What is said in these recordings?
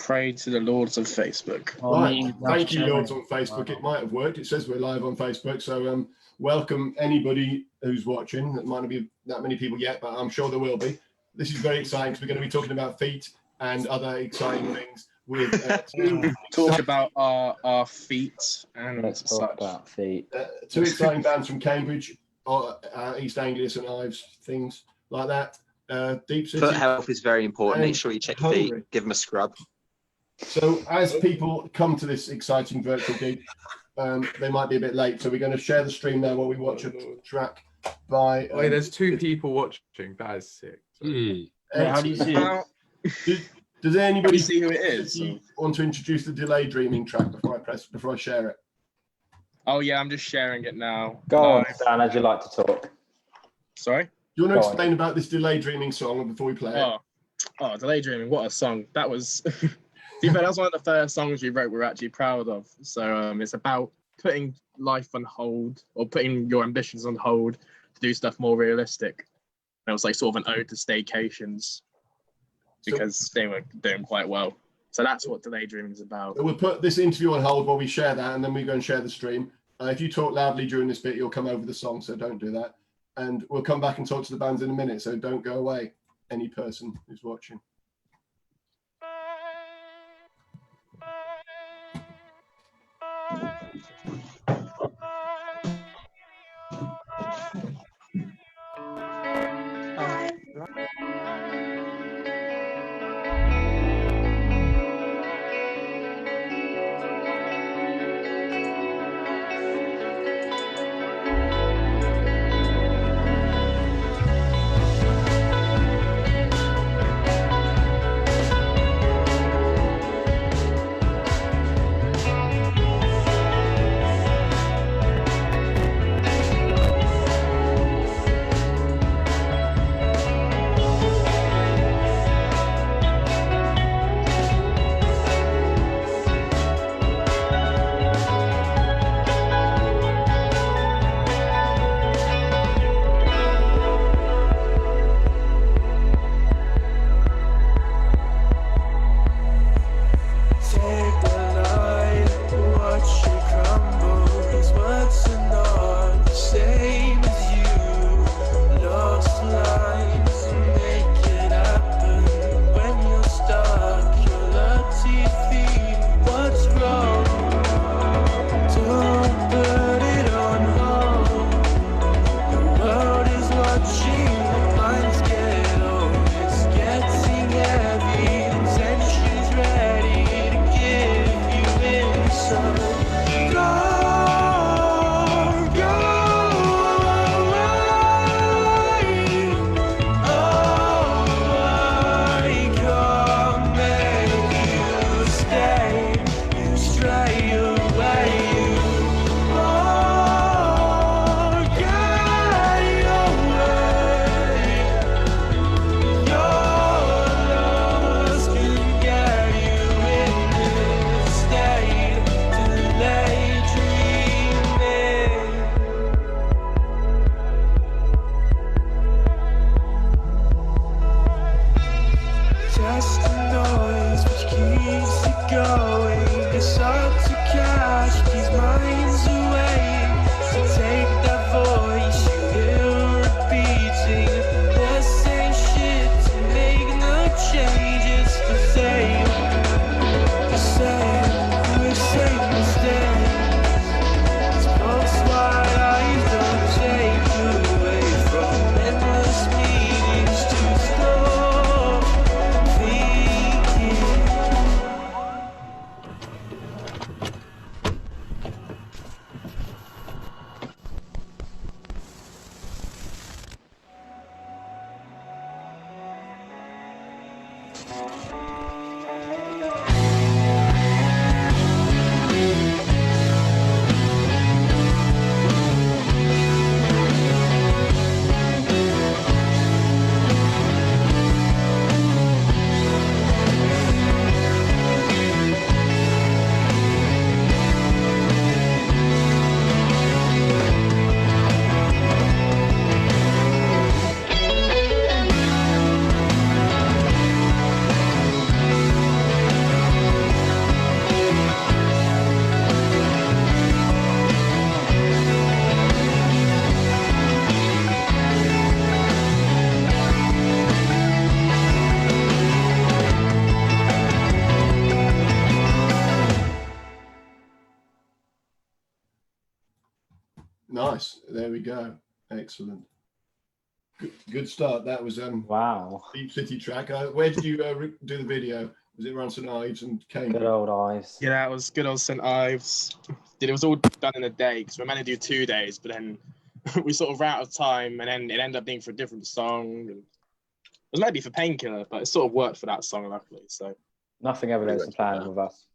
pray to the Lords of Facebook. Right. Thank you, Lords on Facebook. It might have worked. It says we're live on Facebook. So welcome anybody who's watching. There might not be that many people yet, but I'm sure there will be. This is very exciting because we're going to be talking about feet and other exciting things. With talk about our feet and let's talk about feet. Two exciting bands from Cambridge, East Anglia, St Ives, things like that. Deep City. Foot health is very important. Make sure you check your feet. Give them a scrub. So as people come to this exciting virtual gig, they might be a bit late. So we're going to share the stream now while we watch a track by. Wait, there's 2 people watching. That is sick. How do you see it? Does anybody see who it is? Want to introduce the Delay Dreaming track before I share it? Oh yeah, I'm just sharing it now. Go on, Dan, as you like to talk. Sorry? Do you want to explain about this Delay Dreaming song before we play it? Oh, Delay Dreaming, what a song. That was that was one of the first songs we wrote we're actually proud of. So it's about putting life on hold or putting your ambitions on hold to do stuff more realistic. And it was like sort of an ode to staycations because they were doing quite well. So that's what Delay Dreaming is about. We'll put this interview on hold while we share that, and then we go and share the stream. If you talk loudly during this bit, you'll come over the song, so don't do that. And we'll come back and talk to the bands in a minute, so don't go away, any person who's watching. Nice. There we go. Excellent. Good start. That was Wow. Deep City track. Where did you do the video? Was it around St Ives and Cambridge? Good old Ives. Yeah, it was good old St Ives. It was all done in a day because we were meant to do 2 days, but then we sort of ran out of time, and then it ended up being for a different song. And it was maybe for Painkiller, but it sort of worked for that song, luckily. So Nothing ever goes to plan with us.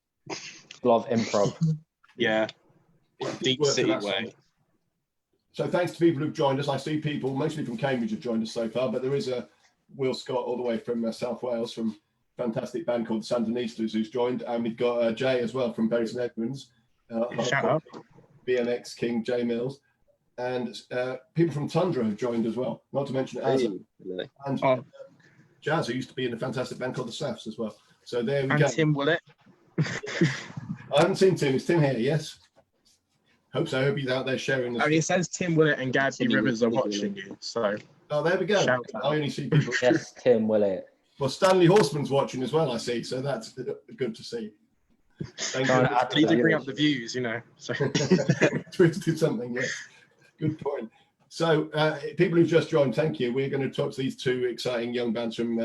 A lot of improv. yeah, Deep City way. Song. So thanks to people who've joined us. I see people mostly from Cambridge have joined us so far, but there is a Will Scott all the way from South Wales from a fantastic band called the Sandinistas who's joined, and we've got Jay as well from Bury St Edmunds. Shout out. BMX King Jay Mills, and people from Tundra have joined as well. Not to mention Azza and Jazz, who used to be in a fantastic band called the Safs as well. So there we go. And Tim Willett. I haven't seen Tim. Is Tim here? Yes. Hope so. I hope he's out there sharing this. I mean, it says Tim Willett and Gabby Rivers are watching you. So. Oh, there we go. Shout I out. only see people. Yes, Tim Willett. Well, Stanley Horseman's watching as well, I see. So that's good to see. Thank you. I need to bring up the views, you know. So. Twisted something, yes. Good point. So, people who've just joined, thank you. We're going to talk to these two exciting young bands from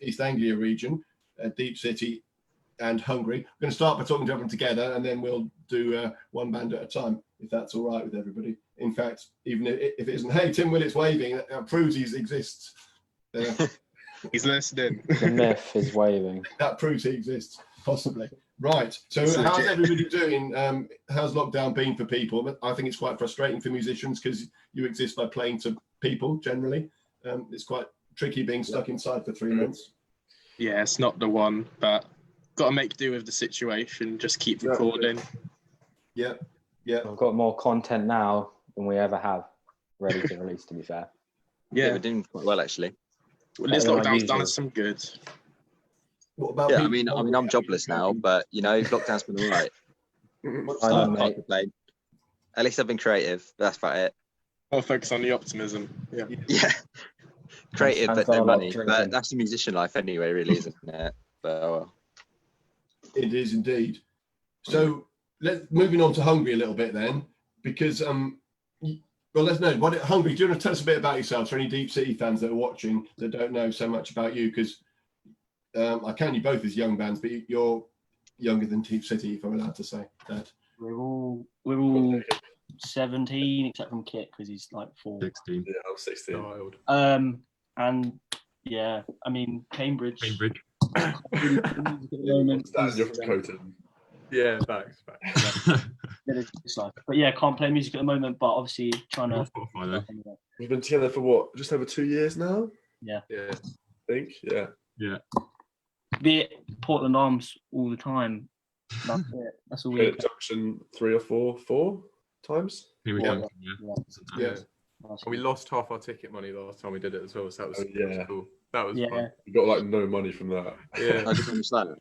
East Anglia region, Deep City and Hungary. We're going to start by talking to everyone together, and then we'll do one band at a time, if that's all right with everybody. In fact, even if it isn't, hey, Tim Willett's waving, that proves he exists. He's listening. The myth is waving. That proves he exists, possibly. Right. So It's how's legit. everybody doing? How's lockdown been for people? I think it's quite frustrating for musicians because you exist by playing to people generally. It's quite tricky being stuck inside for 3 months. Yeah, it's not the one, but got to make do with the situation. Just keep recording. Yeah. Yeah. We've got more content now than we ever have ready to release, to be fair. Yeah, Yeah, we're doing quite well actually. well, this Better than lockdown's done usual. us some good. What about Yeah, I people? mean, I'm jobless now, but you know, lockdown's been alright. I know, Can't mate. complain. At least I've been creative. But that's about it. I'll focus on the optimism. Yeah. Yeah, creative I've but got a no lot of money. drinking. But that's the musician life anyway, really, isn't it? But oh well. It is indeed. So moving on to Hungary a little bit then, because well, let's know. Hungary, do you want to tell us a bit about yourselves for any Deep City fans that are watching that don't know so much about you? Because I count you both as young bands, but you're younger than Deep City, if I'm allowed to say that. We're all 17 except from Kit because he's like 4. 16. Yeah, I'm 16. Child. And yeah, I mean Cambridge. Cambridge. You're from Coton. Yeah, facts. But yeah, can't play music at the moment. But obviously trying to. Spotify, though. We've been together for what? Just over 2 years now? Yeah. Yeah. I think. Yeah. Yeah. Be at Portland Arms all the time. That's it. That's all we. Been at Junction 3 or 4 times. Here we Yeah. go. Yeah. And we lost half our ticket money last time we did it as well, so that was, Oh, that was yeah. cool. That was Yeah. fun. We got like no money from that. Yeah. I didn't understand.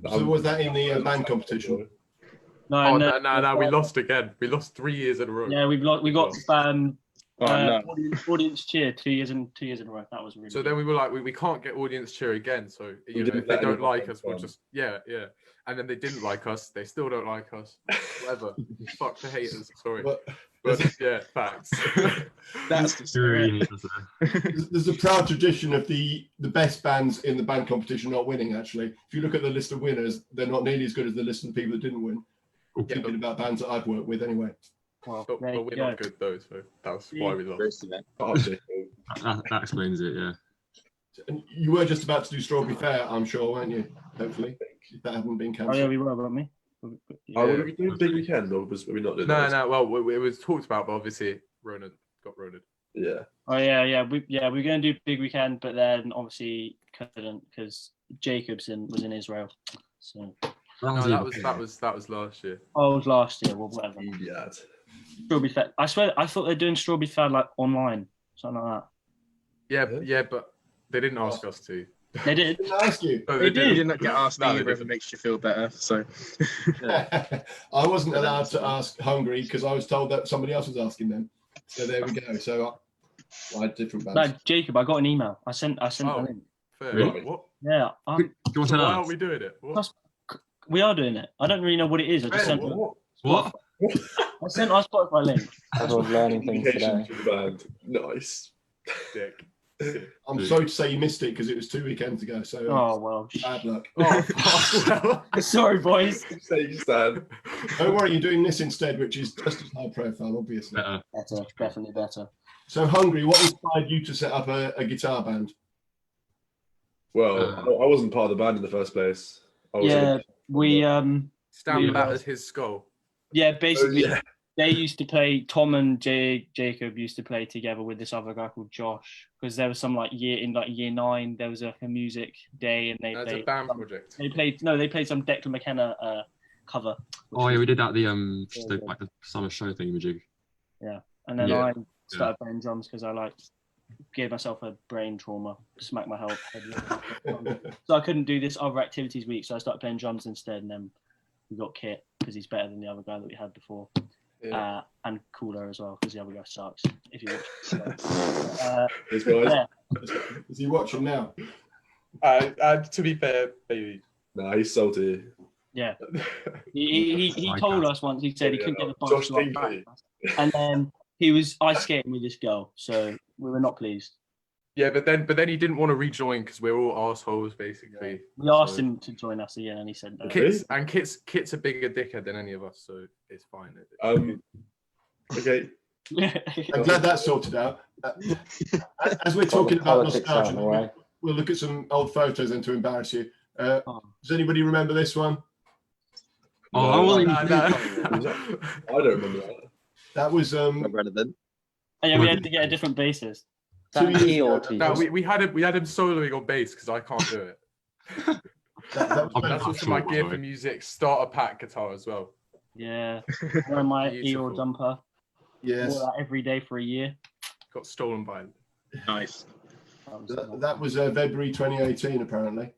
So was that in the band competition? Oh, no, we lost again. We lost 3 years in a row. Yeah, we got no. audience cheer 2 years in a row. That was really. So then we were like, we can't get audience cheer again. So you know, didn't if they let don't anyone like us, we'll come. just yeah. And then they didn't like us. They still don't like us. Whatever. Fuck the haters. Sorry, But but yeah, facts. That's the Really spirit. there's a proud tradition of the best bands in the band competition not winning, actually. If you look at the list of winners, they're not nearly as good as the list of people that didn't win. Yeah, Thinking about bands that I've worked with anyway. Well, but there you we're go. not good though, so that's why we lost. Seriously, man. That explains it, yeah. And you were just about to do Strawberry Fair, I'm sure, weren't you? Hopefully, if that hadn't been Oh cancelled. yeah, we were, weren't we? Yeah. Were we doing Big Weekend or were we not doing that? No. Well, it was talked about, but obviously Rona got Rona'd. Yeah. Oh yeah. We were going to do Big Weekend, but then obviously couldn't because Jacobson was in Israel. So No, that was last year. oh, it was last year. Well, whatever. Yeah. Strawberry Fair. I swear, I thought they're doing Strawberry Fair like online, something like Yeah, but they didn't ask us to. that. They did. I didn't ask you. Oh, They did. You didn't get asked No, they either if it didn't. makes you feel better. So I wasn't allowed to ask Hungary because I was told that somebody else was asking them. So there we go. So I had different bands. No, Jacob, I got an email. I sent Oh. a link. Fair. Really? What? Yeah, Do you want So to why know? aren't we doing it? What? we are doing it. I don't really know what it is. I just Fair, sent. what? What? I sent our Spotify link. Everyone's learning things Communication today. to the band. Nice. Dick. I'm sorry to say you missed it because it was 2 weekends ago. So Oh well. bad luck. Oh, fuck, well. Sorry, boys. Say Stan. Don't worry, you're doing this instead, which is just as high profile, obviously. Better. Better, definitely better. So, Hungry, what inspired you to set up a guitar band? Well, I wasn't part of the band in the first place. I was Yeah, we Stand that as his skull. yeah, basically yeah. they used to play. Tom and Jacob used to play together with this other guy called Josh, because there was some year 9 there was a music day and they That's played a band project. they played some Declan McKenna cover. Oh yeah, we did that the summer show thing with you. And then Yeah. I started playing drums because I gave myself a brain trauma, smacked my head. So I couldn't do this other activities week, so I started playing drums instead, and then we got Kit because he's better than the other guy that we had before. Yeah. And cooler as well because the other guy sucks. If you watch, This guys. yeah. Is he watching now? To be fair, baby. Nah, he's salty. Yeah, he told us once. He said he couldn't get the Josh function Dinkley. and then he was ice skating with this girl, so we were not pleased. Yeah, but then he didn't want to rejoin because we're all assholes basically. We asked him to join us again, and he said no. Kit's a bigger dickhead than any of us, so it's fine. Okay. I'm glad that's sorted out. As we're talking about Politics out of the way. nostalgia, we'll look at some old photos then to embarrass you. Does anybody remember this one? Oh, I wasn't even I don't remember that. That was Not relevant. And yeah, we had to get a different bassist. That That key ago. or No, we had him soloing on bass because I can't do it. that was That's also my gear for music starter pack guitar as well. Yeah, wearing my Beautiful. Eeyore jumper. yes. Wore that every day for a year. Got stolen by him. Nice. That was February 2018, apparently.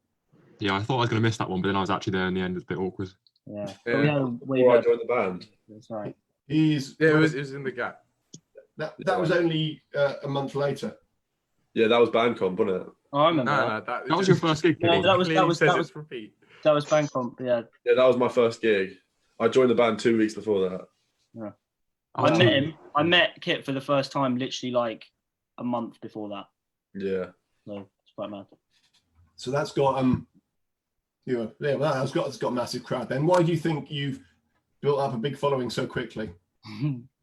Yeah, I thought I was gonna miss that one, but then I was actually there in the end. It was a bit awkward. Yeah. Yeah. But we had a way Before I better. joined the band. That's right. He's Yeah, it was in the gap. that was only a month later. Yeah, that was Bandcamp, wasn't it? Oh, I remember No, that. that That was your first gig. No, Kenny. that was repeat. that was Bangkok. Yeah. Yeah, that was my first gig. I joined the band 2 weeks before that. Oh, I met him. I met Kit for the first time literally a month before that. Yeah. So it's quite mad. So that's got that's got a massive crowd. Then why do you think you've built up a big following so quickly?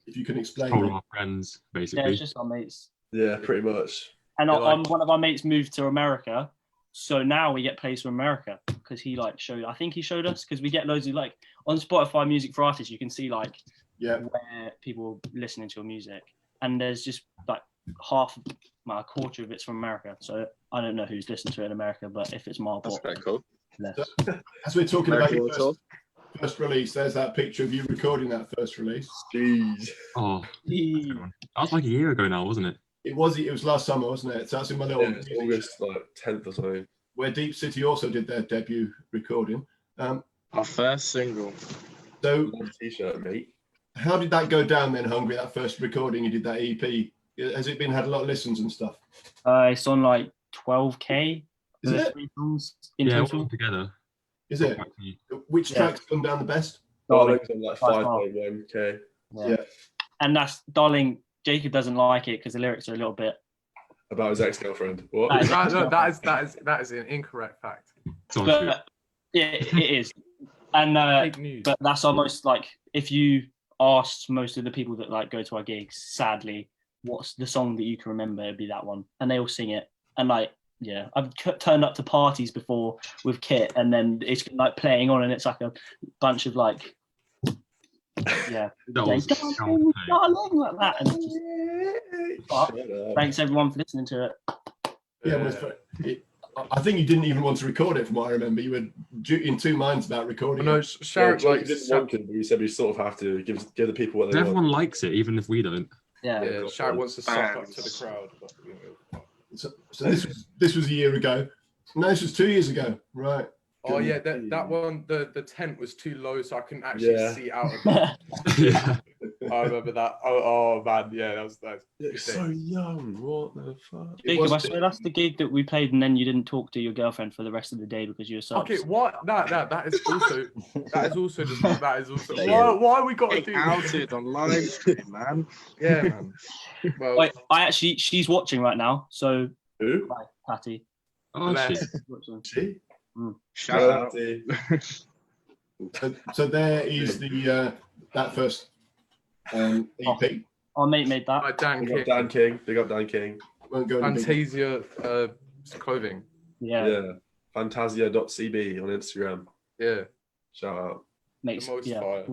If you can explain. all it. of our friends, Yeah, basically. it's just our mates. Yeah, pretty much. And They're one of our mates moved to America, so now we get plays from America because he showed. I think he showed us because we get loads of on Spotify Music for Artists. You can see Yeah. where people are listening to your music, and there's just a quarter of it's from America. So I don't know who's listened to it in America, but if it's Marbot, That's quite cool. less. As we're talking about your American first release, there's that picture of you recording that first release. Jeez. Oh, that was like a year ago now, wasn't it? It was last summer, wasn't it? So that's in my little Yeah, August 10th or something. where Deep City also did their debut recording. Our first single. So Love t-shirt, mate. how did that go down then, Hungry? That first recording you did, that EP. Has it had a lot of listens and stuff? It's on 12K. Is for the it? 3 songs in Yeah, total. all together. Is it? Which Yeah. track's gone down the best? Darling. Darling's on like By far. 5.1k. Yeah. And that's Darling. Jacob doesn't like it because the lyrics are a little bit. About his ex-girlfriend. What? That is an incorrect fact. It's on shoot. But yeah, it is. And Fake news. but that's almost if you asked most of the people that go to our gigs, sadly, what's the song that you can remember? It'd be that one, and they all sing it. And I've turned up to parties before with Kit, and then it's playing on, and it's a bunch of That was darling, darling, like that. And it's just, but Shut up. thanks everyone for listening to it. Yeah, I think you didn't even want to record it, from what I remember. You were in two minds about recording No, it. Yeah, Sharon Johnny didn't want to, but we said we sort of have to give the people what they everyone want. likes it, even if we don't. Yeah. Sharon wants to suck up to the crowd. But, So this was a year ago. No, this was 2 years ago, right? oh yeah, that one. The tent was too low, so I couldn't actually Yeah. see out of it. Yeah. I remember that. Oh man, yeah, that was nice. It's so young. What the fuck? Jacob, I swear that's the gig that we played, and then you didn't talk to your girlfriend for the rest of the day because you were so Okay, upset. what? That is also why we got to do outed on live stream, man. Yeah, man. Well, Wait, she's watching right now. So, Who? bye, Patty. Oh, shit. She? Shout out. So there is the that first EP. Our mate made that. Dan Big up King, Dan King. Big up Dan King. Won't go into big- Fantasia clothing. Yeah, Yeah. Fantasia.cb on Instagram. Yeah, Shout out. makes the most yeah. fire.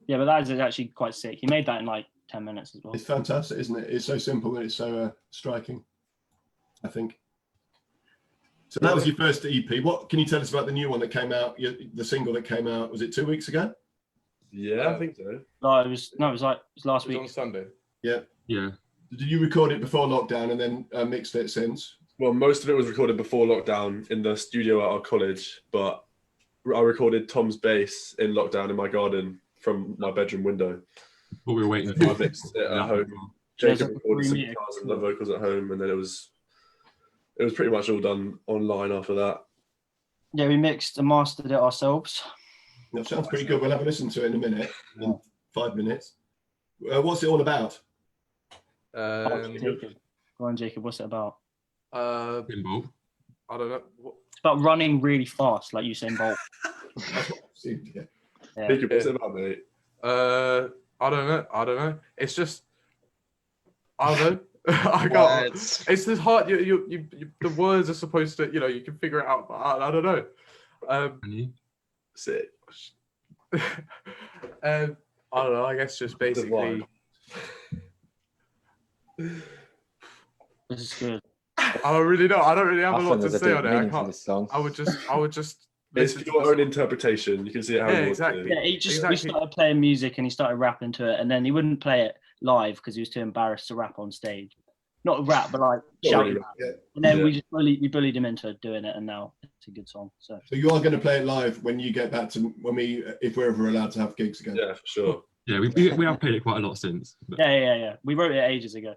Yeah, but that is actually quite sick. He made that in like 10 minutes as well. It's fantastic, isn't it? It's so simple and it's so striking, I think. So that was your first EP. What can you tell us about the new one that came out? The single that came out, was it 2 weeks ago? Yeah, I think so. No, it was last It was on week. Sunday. Yeah. Did you record it before lockdown and then mixed it since? Well, most of it was recorded before lockdown in the studio at our college, but I recorded Tom's bass in lockdown in my garden from my bedroom window. What we were waiting I for. mixed it at home. There's Jacob a recorded some 3 guitars and the vocals at home, and then it was pretty much all done online after that. Yeah, we mixed and mastered it ourselves. That sounds pretty good. We'll have a listen to it in a minute, in 5 minutes. What's it all about? Jacob. Go on, Jacob, what's it about? Pinball. I don't know. It's about running really fast, like Usain Bolt. Yeah. Yeah. Jacob, what's it about, mate? I don't know. It's just I don't know. I can't. It's just hard. You the words are supposed to, you can figure it out, but I don't know. Sick. I don't know. I guess just basically. This is good. I don't really know. I don't really have a lot to Often say there's a on deep it. I meaning to can't. this song. I would just. It's listen to your the own song. interpretation. You can see it how Yeah, you want exactly. to. Yeah, we Exactly. started playing music and he started rapping to it, and then he wouldn't play it live because he was too embarrassed to rap on stage. Not rap, but like Not shouting. really. Yeah. And then Yeah. we bullied him into doing it, and now it's a good song. So So you are going to play it live when you get back to if we're ever allowed to have gigs again. Yeah, for sure. Yeah, we have played it quite a lot since. But yeah. We wrote it ages ago.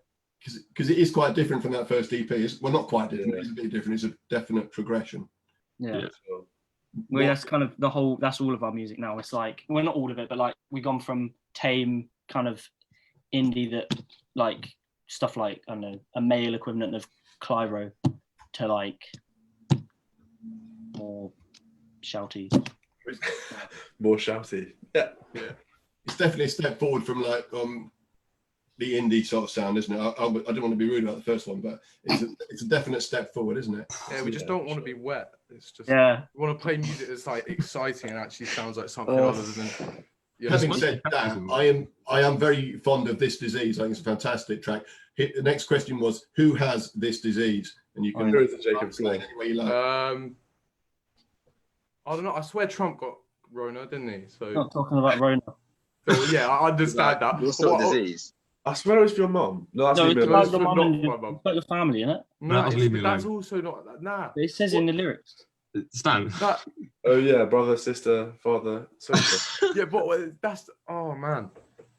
Because it is quite different from that first EP. Well, not quite different. Yeah. It's a bit different. It's a definite progression. Yeah. Yeah. Sure. Well, that's kind of that's all of our music now. It's like, well, not all of it, but like we've gone from tame kind of indie that like stuff like, I don't know, a male equivalent of Clyro to like more shouty. More shouty. Yeah. It's definitely a step forward from like the indie sort of sound, isn't it? I don't want to be rude about the first one, but it's a definite step forward, isn't it? Yeah, we just don't want to be wet. It's just Yeah. we want to play music that's like exciting and actually sounds like something other than. Having said that, I am very fond of This Disease. I think it's a fantastic track. The next question was, who has this disease? And you can Go into Jacob's explain line. any way you like. I don't know. I swear Trump got Rona, didn't he? So Not talking about Rona. yeah, I understand that. What sort of disease? I swear it was for your mum. No, that's No, me. it's about It's your not mum and my mum. it's about your family, isn't it? No, That was leave me that's alone. also not. Nah. It says in the lyrics. Stan. That Oh yeah, brother, sister, father, so yeah, but that's oh man.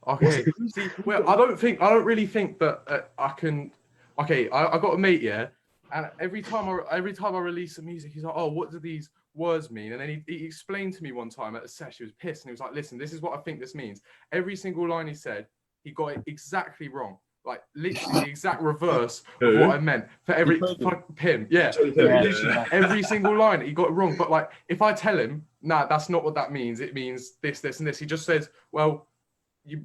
Okay. See, well, I don't really think that I can. Okay, I got a mate, yeah, and every time I release some music, he's like, oh, what do these words mean? And then he explained to me one time at a session, he was pissed, and he was like, listen, this is what I think this means. Every single line he said, he got it exactly wrong. Like literally the exact reverse of what I meant for every him. Yeah. Literally every single line he got it wrong. But like if I tell him, nah, that's not what that means. It means this, this, and this. He just says, well,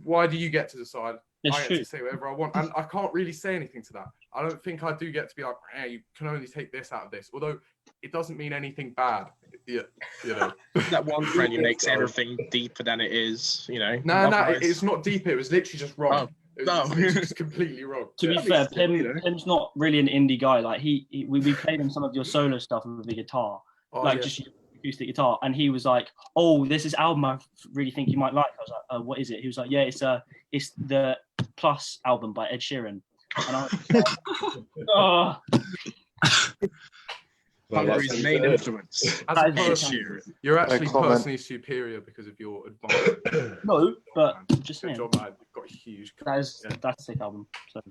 why do you get to decide? It's I get true. to say whatever I want. And I can't really say anything to that. I don't think I do get to be like, hey, you can only take this out of this. Although it doesn't mean anything bad. Yeah, That one friend who makes everything deeper than it is, No, Otherwise- it's not deep. It was literally just wrong. Oh. It was No. literally just completely wrong. To be Yeah. fair, you know. Pim's not really an indie guy. Like we played him some of your solo stuff with the guitar, Oh, like yeah. just acoustic guitar, and he was like, "Oh, this is album I really think you might like." I was like, "What is it?" He was like, "Yeah, it's the Plus album by Ed Sheeran." And I was like, "Oh, Well, that's Hungary's main good. influence. As a That is person, true. you're actually comment. personally superior because of your advancement. No, but just Good saying. job, man. You've got a huge. That's Yeah. that's a sick album. So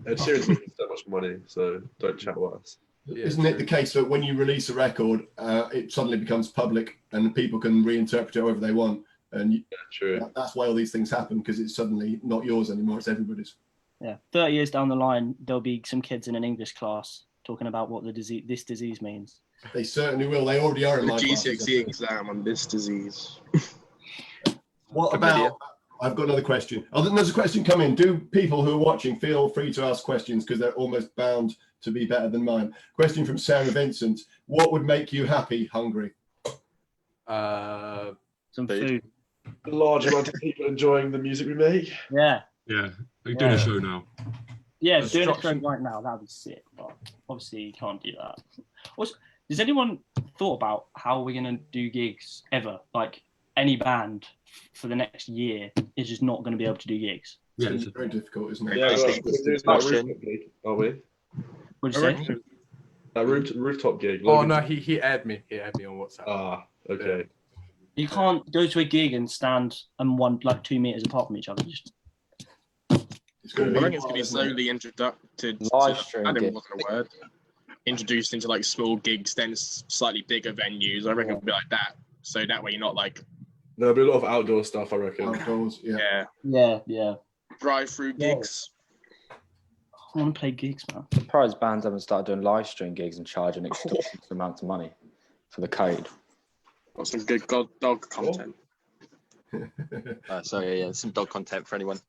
Ed Sheeran's making so much money, so don't chat with us. Yeah, Isn't it true. the case that when you release a record, it suddenly becomes public and people can reinterpret it however they want? And Yeah, true. that's why all these things happen, because it's suddenly not yours anymore, it's everybody's. yeah, 30 years down the line, there'll be some kids in an English class talking about what this disease means. They certainly will. They already are in The my classes. GCSE exam on this disease. What Familiar. about, I've got another question. Oh, then there's a question come in. Do people who are watching feel free to ask questions because they're almost bound to be better than mine. Question from Sarah Vincent. What would make you happy, Hungary? Some Food. food. A large amount of people enjoying the music we make. Yeah. Yeah, we're doing Yeah. a show now. Yeah, doing a show Destruction. right now, that'd be sick, but obviously you can't do that. Also, has anyone thought about how we're going to do gigs ever? Like, any band for the next year is just not going to be able to do gigs. Yeah, It's it's very difficult, isn't it? Yeah, Basically, we're doing that discussion. rooftop gig, are we? What'd you say? That rooftop gig. Oh Logan- no, he aired me. He aired me on WhatsApp. Ah, okay. You can't go to a gig and stand and 2 meters apart from each other. Just It's going I to reckon be, it's going to be slowly introduced. Live stream I gig. wasn't a word. Introduced into like small gigs, then slightly bigger venues. I reckon it'll be like that. So that way you're not like, There'll be a lot of outdoor stuff, I reckon. outdoors, yeah. yeah. drive-through gigs. I want to play gigs, man. Surprised bands haven't started doing live stream gigs and charging extortionate amounts of money for the code. Got some good dog content. So yeah, some dog content for anyone.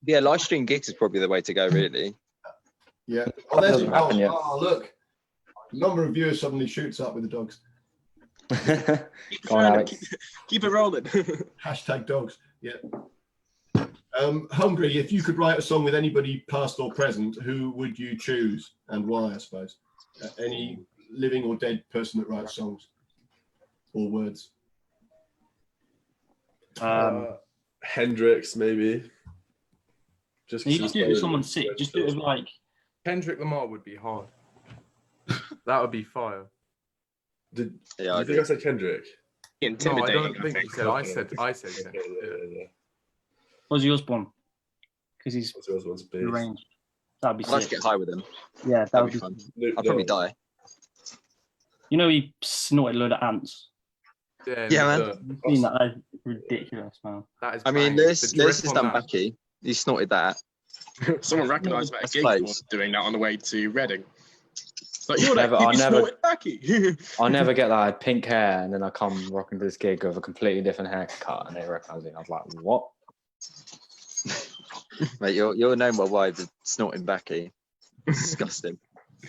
Yeah, live stream gigs is probably the way to go, really. Yeah. Oh, there's Doesn't happen yet. oh, look. The number of viewers suddenly shoots up with the dogs. Go on, Alex. Keep it rolling. Hashtag dogs. Yeah. Hungary, if you could write a song with anybody past or present, who would you choose and why, I suppose? Any living or dead person that writes songs or words? Hendrix, maybe. Just You 'cause just he's do it with so- someone sick. Just do it with like. Kendrick Lamar would be hard. That would be fire. Did Yeah, I you think I said Kendrick? No, I Intimidating. don't think you said. I said. Okay, Kendrick. yeah. Ozzy Osbourne, because he's What's yours one's big? deranged. That'd be I'd like to sick. get high with him. Yeah, that That'd would be be. fun. Luke I'd probably Dawes. die. You know, he snorted a load of ants. Yeah, man. You've seen that? That's ridiculous, man. That is I mean, bang. Lewis The drip has on done that. Becky. He snorted that. Someone recognised that That's gig close. was doing that on the way to Reading. It's like, you're Never- like, I you never- snorted backy. I'll never get that. I had pink hair, and then I come rocking to this gig with a completely different haircut, and they recognise me. I was like, what? Mate, you're known worldwide for snorting Becky. Disgusting.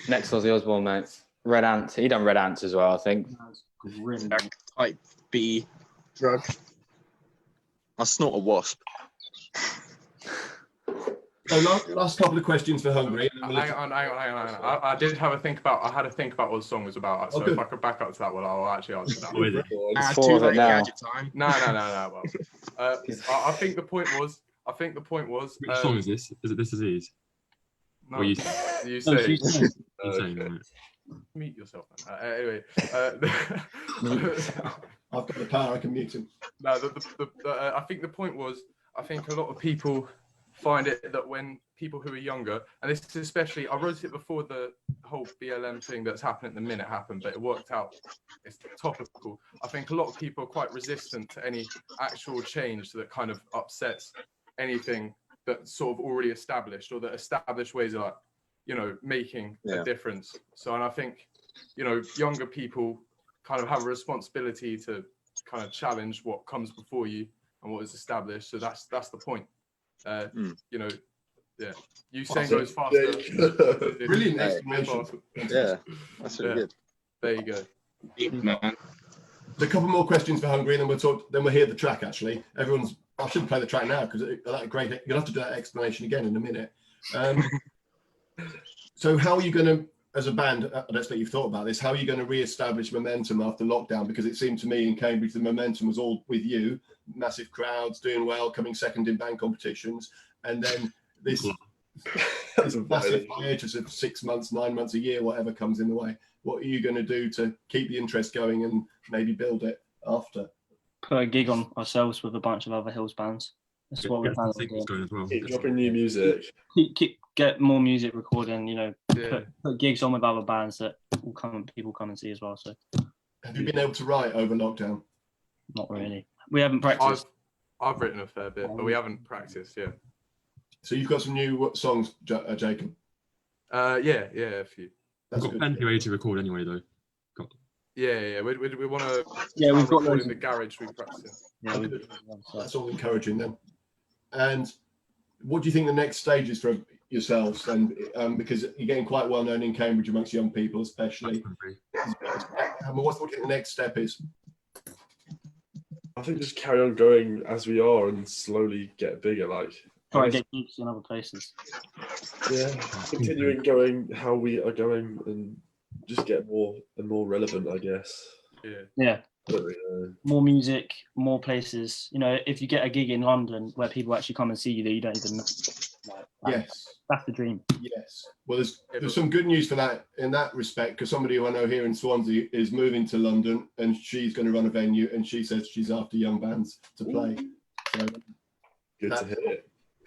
Next Ozzy Osbourne, mate. Red Ants. He done Red Ants as well, I think. That's grim. Type B drug. I snort a wasp. So last couple of questions for Hungary. Hang on. I did have a think about. I had a think about what the song was about. So Okay. if I could back up to that, well, I'll actually answer that. Oh, is it? Ah, four too of it late, now. you had your time. No. Well, I think the point was. Which song is this? Is it This Disease? No, Or you- you No, say she's saying- Insane, isn't it? mute yourself. Man. Anyway, I've got the power, I can mute him. no, I think the point was, I think a lot of people find it that when people who are younger, and this is especially, I wrote it before the whole BLM thing that's happening at the minute happened, but it worked out. It's topical. I think a lot of people are quite resistant to any actual change that kind of upsets anything that's sort of already established, or that established ways of, like, you know, making a difference. So, and I think, you know, younger people kind of have a responsibility to kind of challenge what comes before you and what is established. So that's the point. You know, yeah. Usain goes faster. Brilliant Yeah, explanation. Yeah, that's really Yeah. good. There you go. Man. A couple more questions for Hungary, and then we'll hear the track. Actually, I should play the track now because that great. You'll have to do that explanation again in a minute. So, how are you going to, as a band? I don't expect you've thought about this. How are you going to re-establish momentum after lockdown? Because it seemed to me in Cambridge the momentum was all with you, massive crowds, doing well, coming second in band competitions, and then this That's This massive hiatus of 6 months, 9 months, a year, whatever comes in the way. What are you going to do to keep the interest going and maybe build it after? Put a gig on ourselves with a bunch of other Hills bands. That's what we're planning on Singles doing. going as well. Keep dropping new music. Get more music recording. You know, Yeah. put gigs on with other bands that people come and see as well. So, Have you been able to write over lockdown? not really. We haven't practiced. I've written a fair bit, but we haven't practiced yet. So you've got some new songs, Jacob? Yeah, a few. I've got plenty of age to record anyway, though. Yeah. We want to. Yeah, we've got in the garage. We practice. Yeah, That's all encouraging then. And what do you think the next stage is for yourselves? And because you're getting quite well known in Cambridge amongst young people, especially. What do you think the next step is? I think just carry on going as we are and slowly get bigger. Like try to get gigs in other places. Yeah, continuing going how we are going and just get more and more relevant, I guess. Yeah. More music, more places. You know, if you get a gig in London where people actually come and see you that you don't even know. Yes. That's the dream. Yes. Well, there's some good news for that in that respect, because somebody who I know here in Swansea is moving to London and she's going to run a venue and she says she's after young bands to play. So good to hear.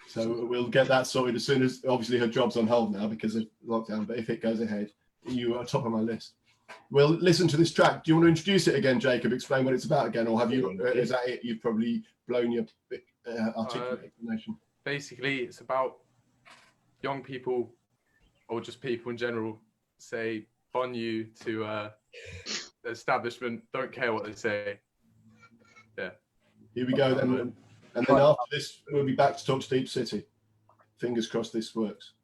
So we'll get that sorted as soon as, obviously her job's on hold now because of lockdown, but if it goes ahead, you are top of my list. We'll listen to this track. Do you want to introduce it again, Jacob? Explain what it's about again, or have you? Is that it? You've probably blown your articulate explanation. Basically, it's about young people, or just people in general, say "bun you" to the establishment. Don't care what they say. Yeah. Here we go then, and then after this, we'll be back to talk to Deep City. Fingers crossed this works.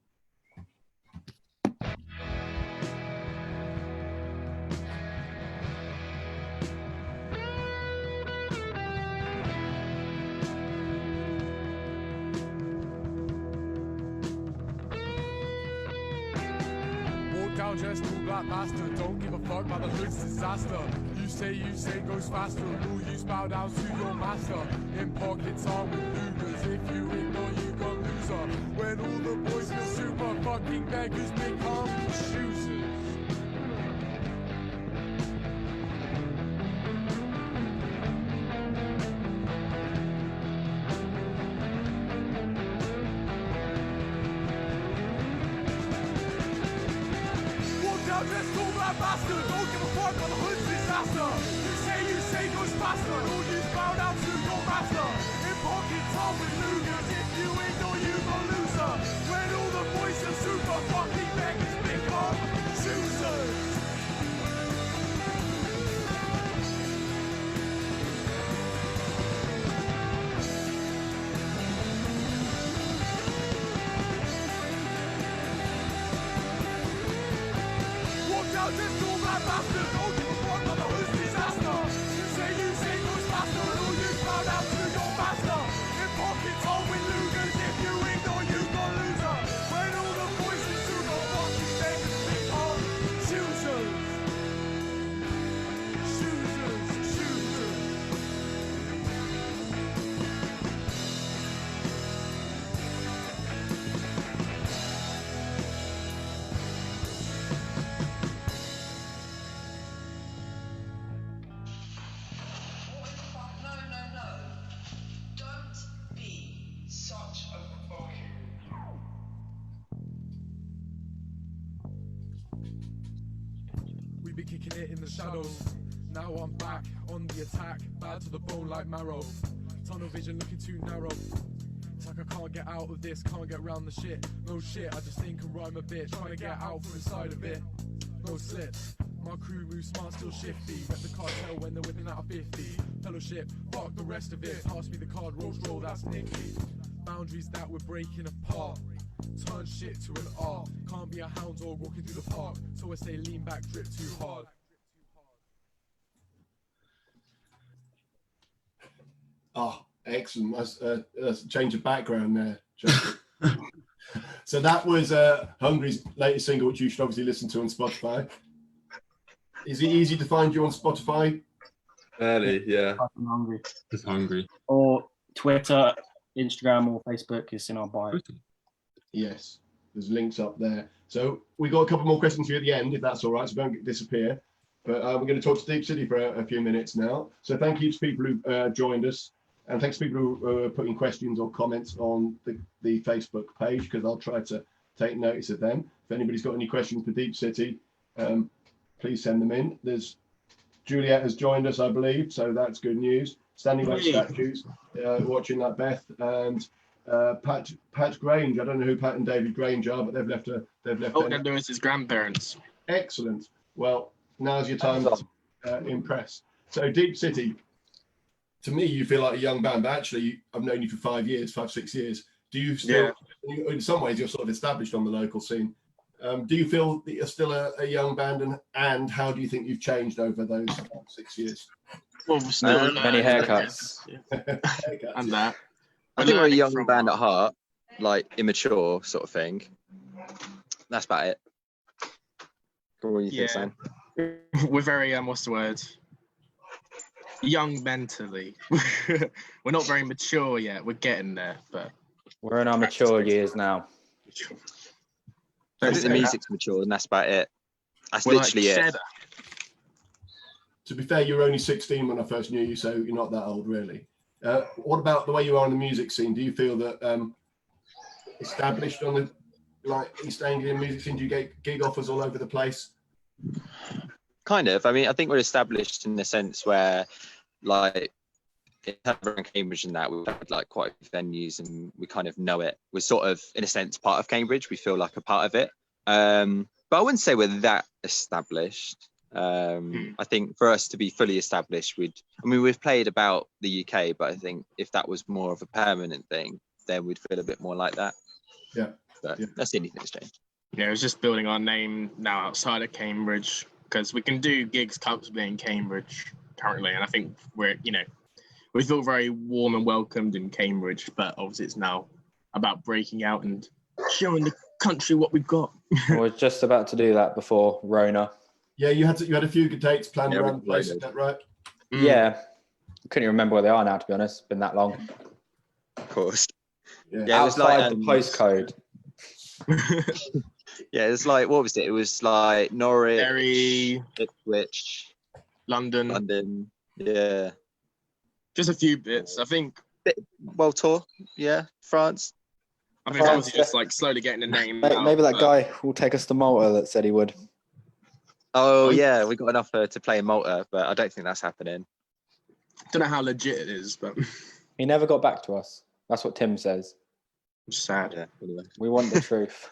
Dressed all black master, don't give a fuck about the hood's disaster. You say goes faster, all you bow down to your master. In pockets armed with Lugers, if you ignore you got loser. When all the boys feel super fucking beggars become choosers. Dressed all black bastard, don't give a fuck on the hood's disaster. You say goes faster, all you bow down to your master. In pockets armed with Lugers, if you ignore you got loser. When all the boys are super fucking beggars become choosers. Just all black bastard, don't give a fuck on the hood's disaster. You say goes faster, and all you bow down to your master. In pockets all with Lugers, if you ignore you got loser. When all the boys are super fucking beggars become choosers. Choosers. Be kicking it in the shadows. Now I'm back on the attack, bad to the bone like marrow. Tunnel vision looking too narrow. It's like I can't get out of this, can't get round the shit. No shit, I just think and rhyme a bit, trying to get out from inside of it. No slip. My crew moves smart, still shifty. Rep the cartel when they're whipping out a 50. Fellowship, fuck the rest of it. Pass me the card, roll, that's nifty. Boundaries that we're breaking apart. Turn shit to an art. Can't be a hound dog walking through the park. So I say lean back, drip too hard. Oh, excellent. That's a change of background there. So that was Hungry's latest single, which you should obviously listen to on Spotify. Is it easy to find you on Spotify? Early, yeah. Hungry. Just hungry. Or Twitter, Instagram, or Facebook is in our bio. Yes, there's links up there. So we got a couple more questions here at the end, if that's all right, so don't disappear. But we're going to talk to Deep City for a few minutes now. So thank you to people who joined us, and thanks to people who are putting questions or comments on the Facebook page, because I'll try to take notice of them. If anybody's got any questions for Deep City, please send them in. There's Juliet has joined us, I believe, so that's good news. Standing like statues, watching that, Beth, and Pat Grange. I don't know who Pat and David Grange are, but they've left. Oh, they're his grandparents. Excellent. Well, now's your time to impress. So Deep City, to me, you feel like a young band, but actually, I've known you for 5 years, 5-6 years. Do you still, in some ways, you're sort of established on the local scene? Do you feel that you're still a young band, and how do you think you've changed over those 6 years? Well, we're still many haircuts. And that. I think we're a young band at heart, like immature sort of thing. That's about it. What do you think, Sam? We're very, what's the word? Young mentally. We're not very mature yet. We're getting there, but we're in our mature years now. I think the music's mature, and that's about it. That's literally it. To be fair, you were only 16 when I first knew you, so you're not that old, really. What about the way you are in the music scene? Do you feel that established on the East Anglian music scene? Do you get gig offers all over the place? Kind of. I mean, I think we're established in the sense where, like, in Cambridge and that, we've had like quite a few venues and we kind of know it. We're sort of, in a sense, part of Cambridge. We feel like a part of it. But I wouldn't say we're that established. I think for us to be fully established, we've played about the UK, but I think if that was more of a permanent thing, then we'd feel a bit more like that. Yeah. But that's the only thing that's changed. Yeah, it's just building our name now outside of Cambridge, because we can do gigs comfortably in Cambridge currently, and I think we feel very warm and welcomed in Cambridge, but obviously it's now about breaking out and showing the country what we've got. We're just about to do that before Rona. Yeah, you had a few good dates planned around the place, is that right? Yeah. I couldn't even remember where they are now, to be honest. It's been that long. Of course. Yeah, it was like the postcode. Yeah, it's like, what was it? It was like Norwich, Derry, Ipswich, London. Yeah. Just a few bits, I think. World tour, yeah. France. I think obviously just like slowly getting the name out. Maybe that guy will take us to Malta that said he would. Oh yeah, we got an offer to play in Malta, but I don't think that's happening. Don't know how legit it is, but he never got back to us. That's what Tim says. It's sad. Yeah, anyway. We want the truth.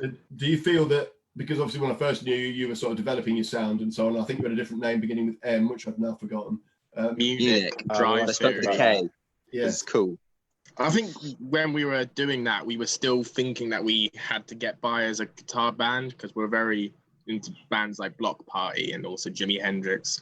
Do you feel that, because obviously when I first knew you, you were sort of developing your sound and so on, I think you had a different name beginning with M, which I've now forgotten. Munich, Drive to the K. Yeah. It's cool. I think when we were doing that, we were still thinking that we had to get by as a guitar band, because we're very into bands like Block Party and also Jimi Hendrix.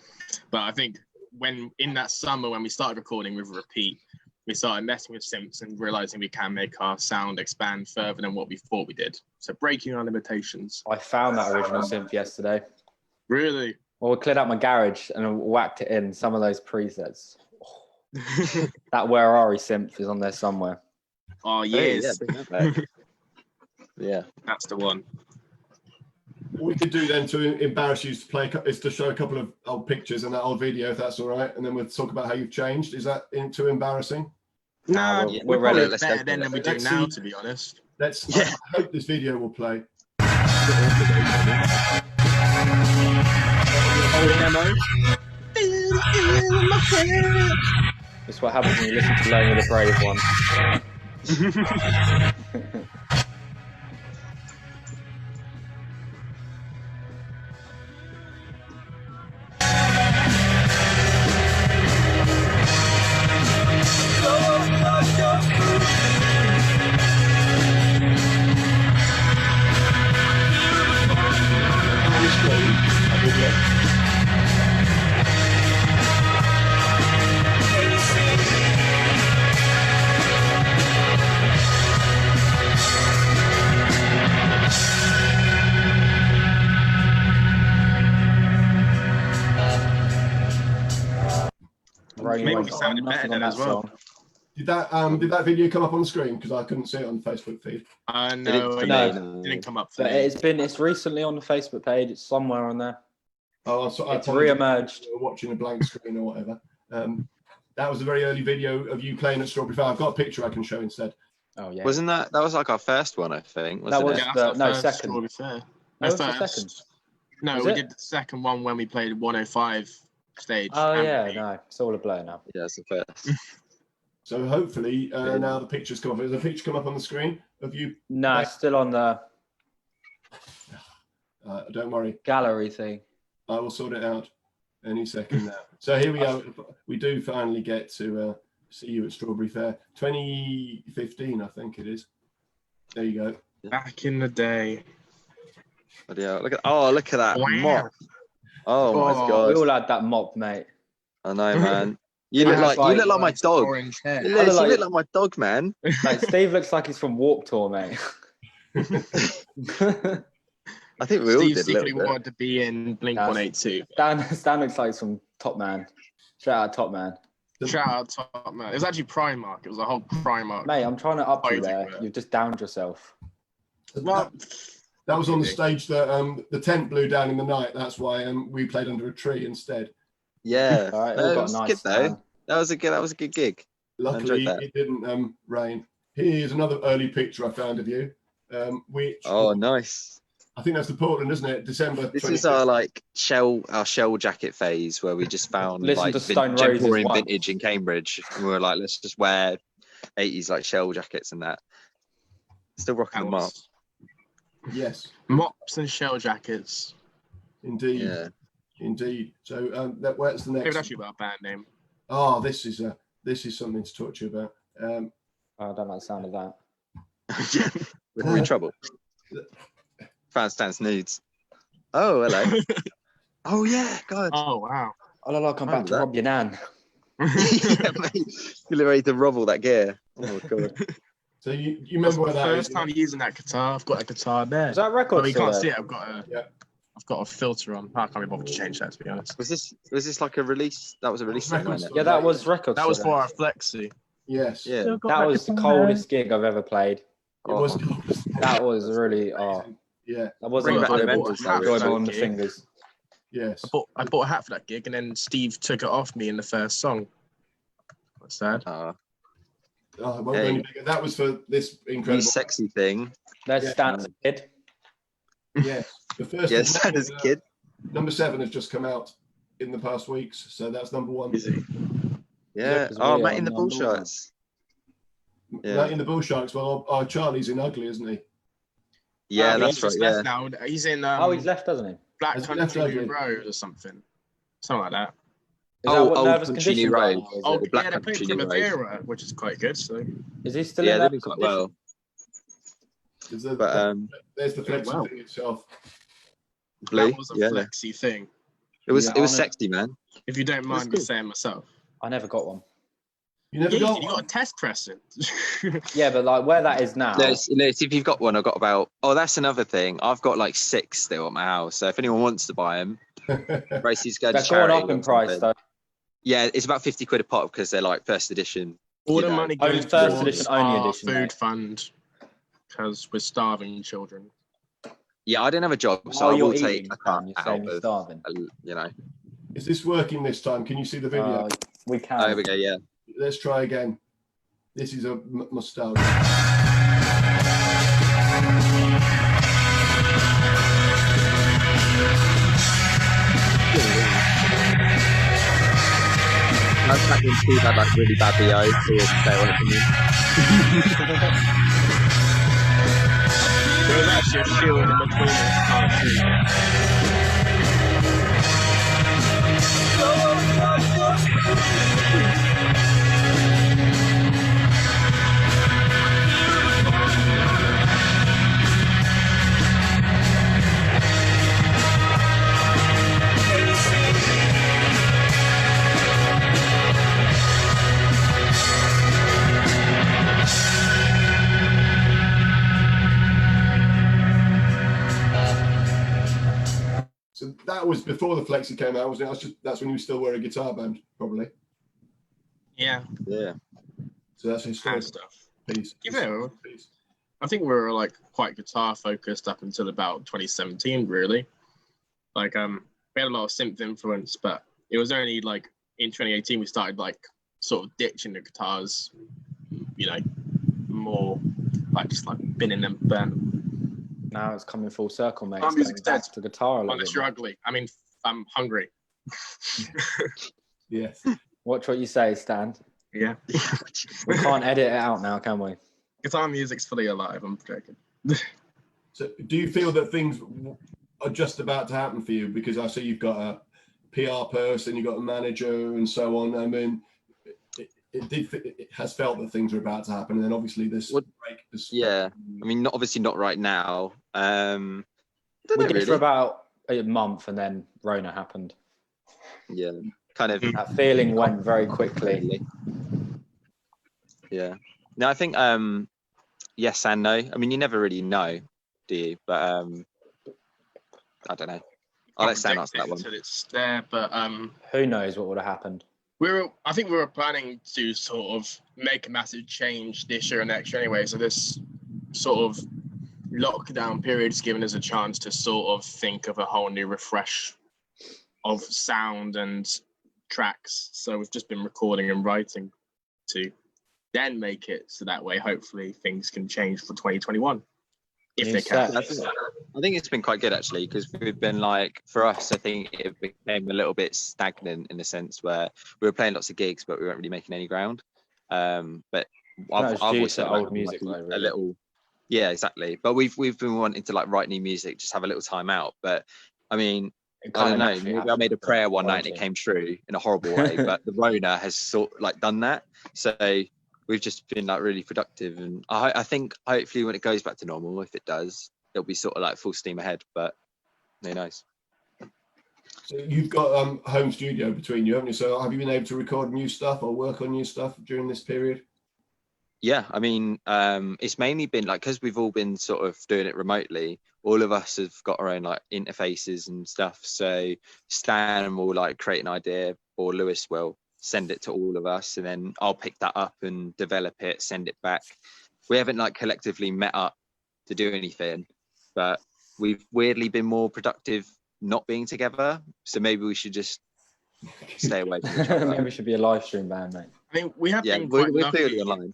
But I think when in that summer when we started recording with Repeat, we started messing with synths and realizing we can make our sound expand further than what we thought we did. So breaking our limitations. I found that original synth yesterday. Really? Well, we cleared out my garage and whacked it in some of those presets. That Where Are We synth is on there somewhere. Oh, yes. Yeah. That's the one. What we could do then to embarrass you is to show a couple of old pictures and that old video, if that's all right, and then we'll talk about how you've changed. Is that too embarrassing? No, we're ready. probably better then than we do now, to be honest. I hope this video will play. It's what happens when you listen to Lonely the Brave one. Maybe we sounded better then as well. Did that video come up on the screen? Because I couldn't see it on the Facebook feed. No, No. it didn't come up. For But me. it's recently on the Facebook page. It's somewhere on there. Oh, so It's re-emerged. Watching a blank screen or whatever. That was a very early video of you playing at Strawberry Fair. I've got a picture I can show instead. Oh yeah. Wasn't that was like our first one? I think. That was it? Yeah, that's no our first second. Strawberry Fair. No, No, it's the first. second. No, Was we it? did the second one when we played 105 stage. Oh and yeah, we- no, it's all a blur now. Yeah, it's the first. So hopefully now the picture's come up. Has a picture come up on the screen of you? No, it's still on the Don't worry, gallery thing. I will sort it out any second now. So here we go. We do finally get to see you at Strawberry Fair 2015, I think it is. There you go. Back in the day. But yeah, look at that Wow. mop. Oh my Oh, god! We all had that mop, mate. I know, man. You I look have, like my dog. Orange hair. You look like- look like my dog, man. Like Steve looks like he's from Warped Tour, mate. I think we all Steve did a secretly little bit. wanted to be in Blink Yes. 182. Stan looks like some Top Man. Shout out Top Man. Shout out Top Man. It was actually Primark. It was a whole Primark. Mate, I'm trying to up you Fighting there. there. You've just downed yourself. Well, That was on the stage that the tent blew down in the night. That's why we played under a tree instead. Yeah, All right, No, all it got was nice good though. stand. That was a good gig. Luckily, enjoyed that. it didn't rain. Here's another early picture I found of you. Which Oh, nice. I think that's the Portland, isn't it? December. This is 25th. our shell jacket phase where we just found Listen like to Stone Roses Emporium once. vintage in Cambridge, and we were like, let's just wear 80s like shell jackets and that. Still rocking them up. Yes, mops and shell jackets. indeed, Yeah. indeed. So where's the Maybe next? that should be our band name. Oh, this is something to talk to you about. Oh, I don't like the sound of that. We're in trouble. Fan stance nudes. Oh, hello. Oh yeah, God. Oh wow. Oh, look, I'm about to that. rob your nan. Yeah, mate. You're ready to rob all that gear. Oh my God. So you That's remember the where that first is? time using that guitar. I've got a guitar there. Is that record Well, you still can't there? see it. I've got a filter on. I can't be bothered to change that, to be honest. Was this like a release? That was a release thing, wasn't it? Yeah, that was record. That was still for there. our flexi. Yes. Yeah. That was the coldest gig I've ever played. It was. That was really Yeah. that wasn't Bring back the enjoyable. hat for Enjoyable that on the gig. fingers. Yes. I bought a hat for that gig, and then Steve took it off me in the first song. That's sad. Oh, it won't go Hey. any bigger. That was for this You incredible. sexy thing. There's Yeah. Stan as a kid. Yes. The first. Yes, that is a kid. Number 7 has just come out in the past weeks, so that's number 1. Yeah. because Oh, we Matt are in the bull number one. shirts. Yeah. That in the Bull Sharks. Well, our Charlie's in Ugly, isn't he? Yeah, He's that's right. just Yeah. left now. He's in Oh, he's left, hasn't he? Is Black Has he left Country Ugly? Road or something like that. that Oh, what Old Nervous Country Condition New got? Road. Or is Oh, it- Black yeah, they played Country New Road. Primavera, which is quite good. So Is he still Yeah, in they that did quite condition? well. There's But there's the flexi well. thing itself. Blue. that was a Yeah. flexy thing. It was Yeah, sexy, man. If you don't mind me saying myself. I never got one. You never Yeah, got you one? got a test pressing. Yeah, but like where that is now. No, if you've got one, I've got about. Oh, that's another thing. I've got like 6 still at my house. So if anyone wants to buy them, Gracie's going to They're going charity up in or price something. though. Yeah, it's about 50 quid a pop because they're like first edition. All You the know, money only goes first towards edition, only our edition, food mate. fund because we're starving children. Yeah, I don't have a job, so While I you're will take eating, a cut you're saying out you're of, starving. you know. Is this working this time? Can you see the video? We can. Oh, here we go. Yeah. Let's try again. This is a nostalgia. That's back when Steve had like really bad BO, so he had to stay away from me. There was actually a shield in between us. Can't see. So that was before the flexi came out, wasn't it? That's when you still wear a guitar band, probably. Yeah. Yeah. So that's and historical stuff. piece. You know, I think we were like quite guitar focused up until about 2017, really. Like we had a lot of synth influence, but it was only like in 2018 we started like sort of ditching the guitars, you know, more like just like binning them, burn. Now it's coming full circle, mate. Our It's music's going back dead. to guitar a little Unless bit you're more. ugly. I mean, I'm hungry. Yes. Watch what you say, Stan. Yeah. We can't edit it out now, can we? Guitar music's fully alive, I'm joking. So do you feel that things are just about to happen for you? Because I see you've got a PR person, you've got a manager and so on. I mean, it has felt that things are about to happen. And then obviously this break. Yeah. I mean, obviously not right now. We Don't did know, it for really. about a month and then Rona happened. Yeah. Kind of. That feeling went very quickly. Yeah. No, I think yes and no. I mean, you never really know, do you? But I don't know. I'll let Stan answer that one. Until it's there, but Who knows what would have happened? I think we were planning to sort of make a massive change this year and next year anyway. So this sort of lockdown period has given us a chance to sort of think of a whole new refresh of sound and tracks. So we've just been recording and writing to then make it so that way hopefully things can change for 2021 if they can. I think it's been quite good actually, because we've been like, for us, I think it became a little bit stagnant in the sense where we were playing lots of gigs, but we weren't really making any ground. But I've always said old music, like, though, really. a little, yeah, exactly. But we've been wanting to like write new music, just have a little time out. But I mean, I don't know. Maybe I made a prayer one night and it came true in a horrible way, but the Rona has sort of like done that. So we've just been like really productive, and I think hopefully when it goes back to normal, if it does, it'll be sort of like full steam ahead. But who knows? So you've got home studio between you, haven't you? So have you been able to record new stuff or work on new stuff during this period? Yeah, I mean, it's mainly been like, because we've all been sort of doing it remotely, all of us have got our own like interfaces and stuff. So Stan will like create an idea, or Lewis will send it to all of us, and then I'll pick that up and develop it, send it back. We haven't like collectively met up to do anything, but we've weirdly been more productive not being together. So maybe we should just stay away from each other. Maybe we should be a live stream band, mate. I think we have been we're quite lucky. clearly online.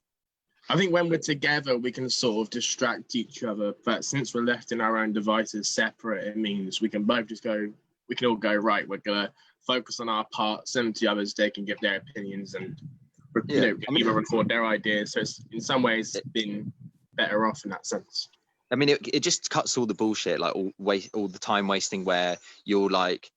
I think when we're together, we can sort of distract each other. But since we're left in our own devices separate, it means we can both just go, we can all go, right, we're going to focus on our parts, and to others, they can give their opinions and either record their ideas. So it's in some ways been better off in that sense. I mean, it just cuts all the bullshit, like all the time wasting where you're like,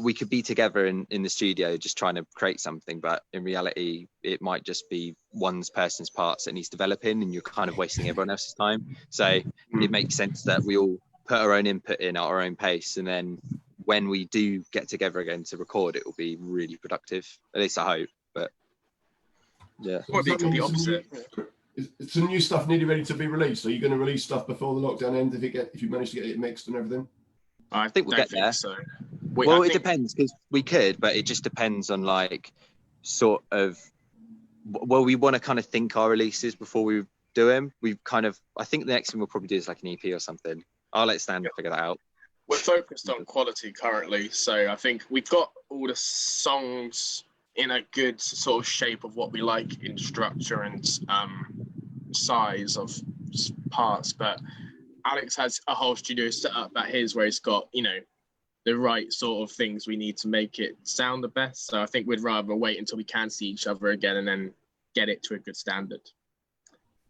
we could be together in the studio just trying to create something, but in reality, it might just be one person's parts that needs developing, and you're kind of wasting everyone else's time. So it makes sense that we all put our own input in at our own pace, and then when we do get together again to record, it will be really productive. At least I hope. But yeah, might be the opposite. Is some new stuff nearly ready to be released? Are you going to release stuff before the lockdown ends if you manage to get it mixed and everything? I think we'll get there. So. It depends, because we could, but it just depends on like sort of. Well, we want to kind of think our releases before we do them. We've kind of. I think the next thing we'll probably do is like an EP or something. I'll let Stan figure that out. We're focused on quality currently, so I think we've got all the songs in a good sort of shape of what we like in structure and size of parts. But Alex has a whole studio set up at his where he's got, the right sort of things we need to make it sound the best. So I think we'd rather wait until we can see each other again and then get it to a good standard.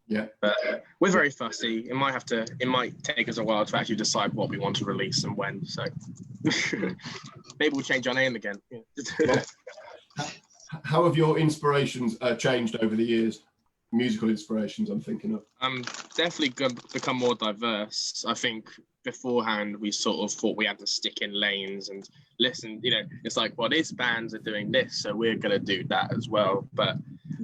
Yeah, but we're very fussy. It might take us a while to actually decide what we want to release and when. So maybe we'll change our name again. How have your inspirations changed over the years? Musical inspirations, I'm thinking of. Definitely become more diverse. I think beforehand we sort of thought we had to stick in lanes and listen. It's like, well, these bands are doing this, so we're gonna do that as well. But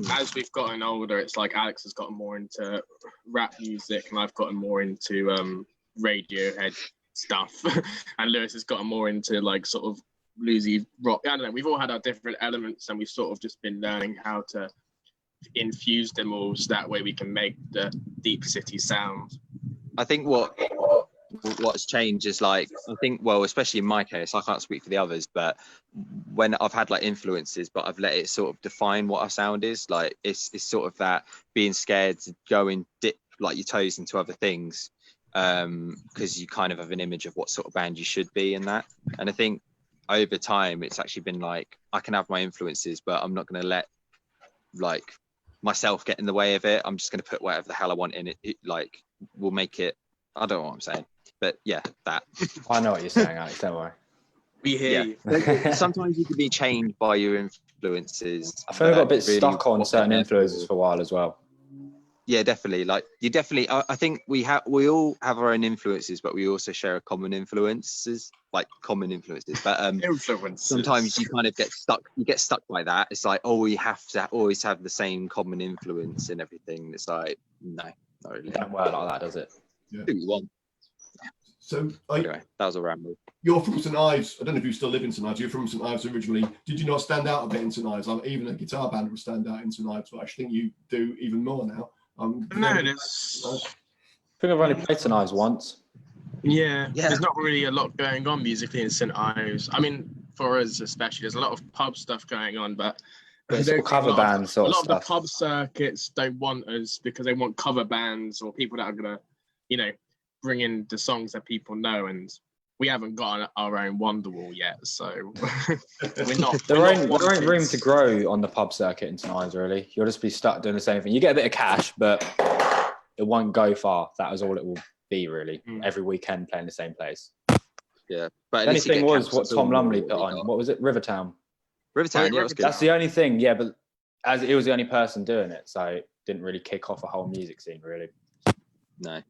as we've gotten older, it's like Alex has gotten more into rap music, and I've gotten more into Radiohead stuff, and Lewis has gotten more into like sort of bluesy rock. I don't know. We've all had our different elements, and we've sort of just been learning how to infused them all so that way we can make the deep city sound. I think what's changed is like, I think, well, especially in my case, I can't speak for the others, but when I've had like influences, but I've let it sort of define what our sound is, like it's sort of that being scared to go and dip like your toes into other things, because you kind of have an image of what sort of band you should be in that. And I think over time it's actually been like, I can have my influences, but I'm not going to let like myself get in the way of it. I'm just going to put whatever the hell I want in it. It like will make it, I don't know what I'm saying, but yeah, that. I know what you're saying, Alex, don't worry. We hear you. Sometimes you can be changed by your influences. I feel I got a bit stuck on certain influences for a while as well. Yeah, definitely. Like you definitely, I think we all have our own influences, but we also share a common influences. But Influences. sometimes you kind of get stuck. You get stuck by that. It's like, oh, we have to always have the same common influence in everything. It's like, no, not really. It don't work like that, does it? Yeah. Do what you want. So Anyway, that was a ramble. you're from St Ives. I don't know if you still live in St Ives. You're from St Ives originally. Did you not stand out a bit in St Ives? Even a guitar band would stand out in St Ives, but I think you do even more now. No, there's... I think I've only played St Ives once. Yeah, there's not really a lot going on musically in St Ives. I mean, for us especially, there's a lot of pub stuff going on, but It's all cover band sort of stuff. A lot of the stuff. pub circuits don't want us because they want cover bands or people that are gonna, bring in the songs that people know, and we haven't got our own Wonderwall yet, so we're not. There ain't room to grow on the pub circuit in St Ives, really. You'll just be stuck doing the same thing. You get a bit of cash, but it won't go far. That is all it will be, really. Every weekend playing the same place. Yeah, but The only thing was what Tom Lumley put on. What was it? Rivertown. Rivertown, yeah, it was good. That's the only thing, yeah, but as it was the only person doing it, so it didn't really kick off a whole music scene, really. No.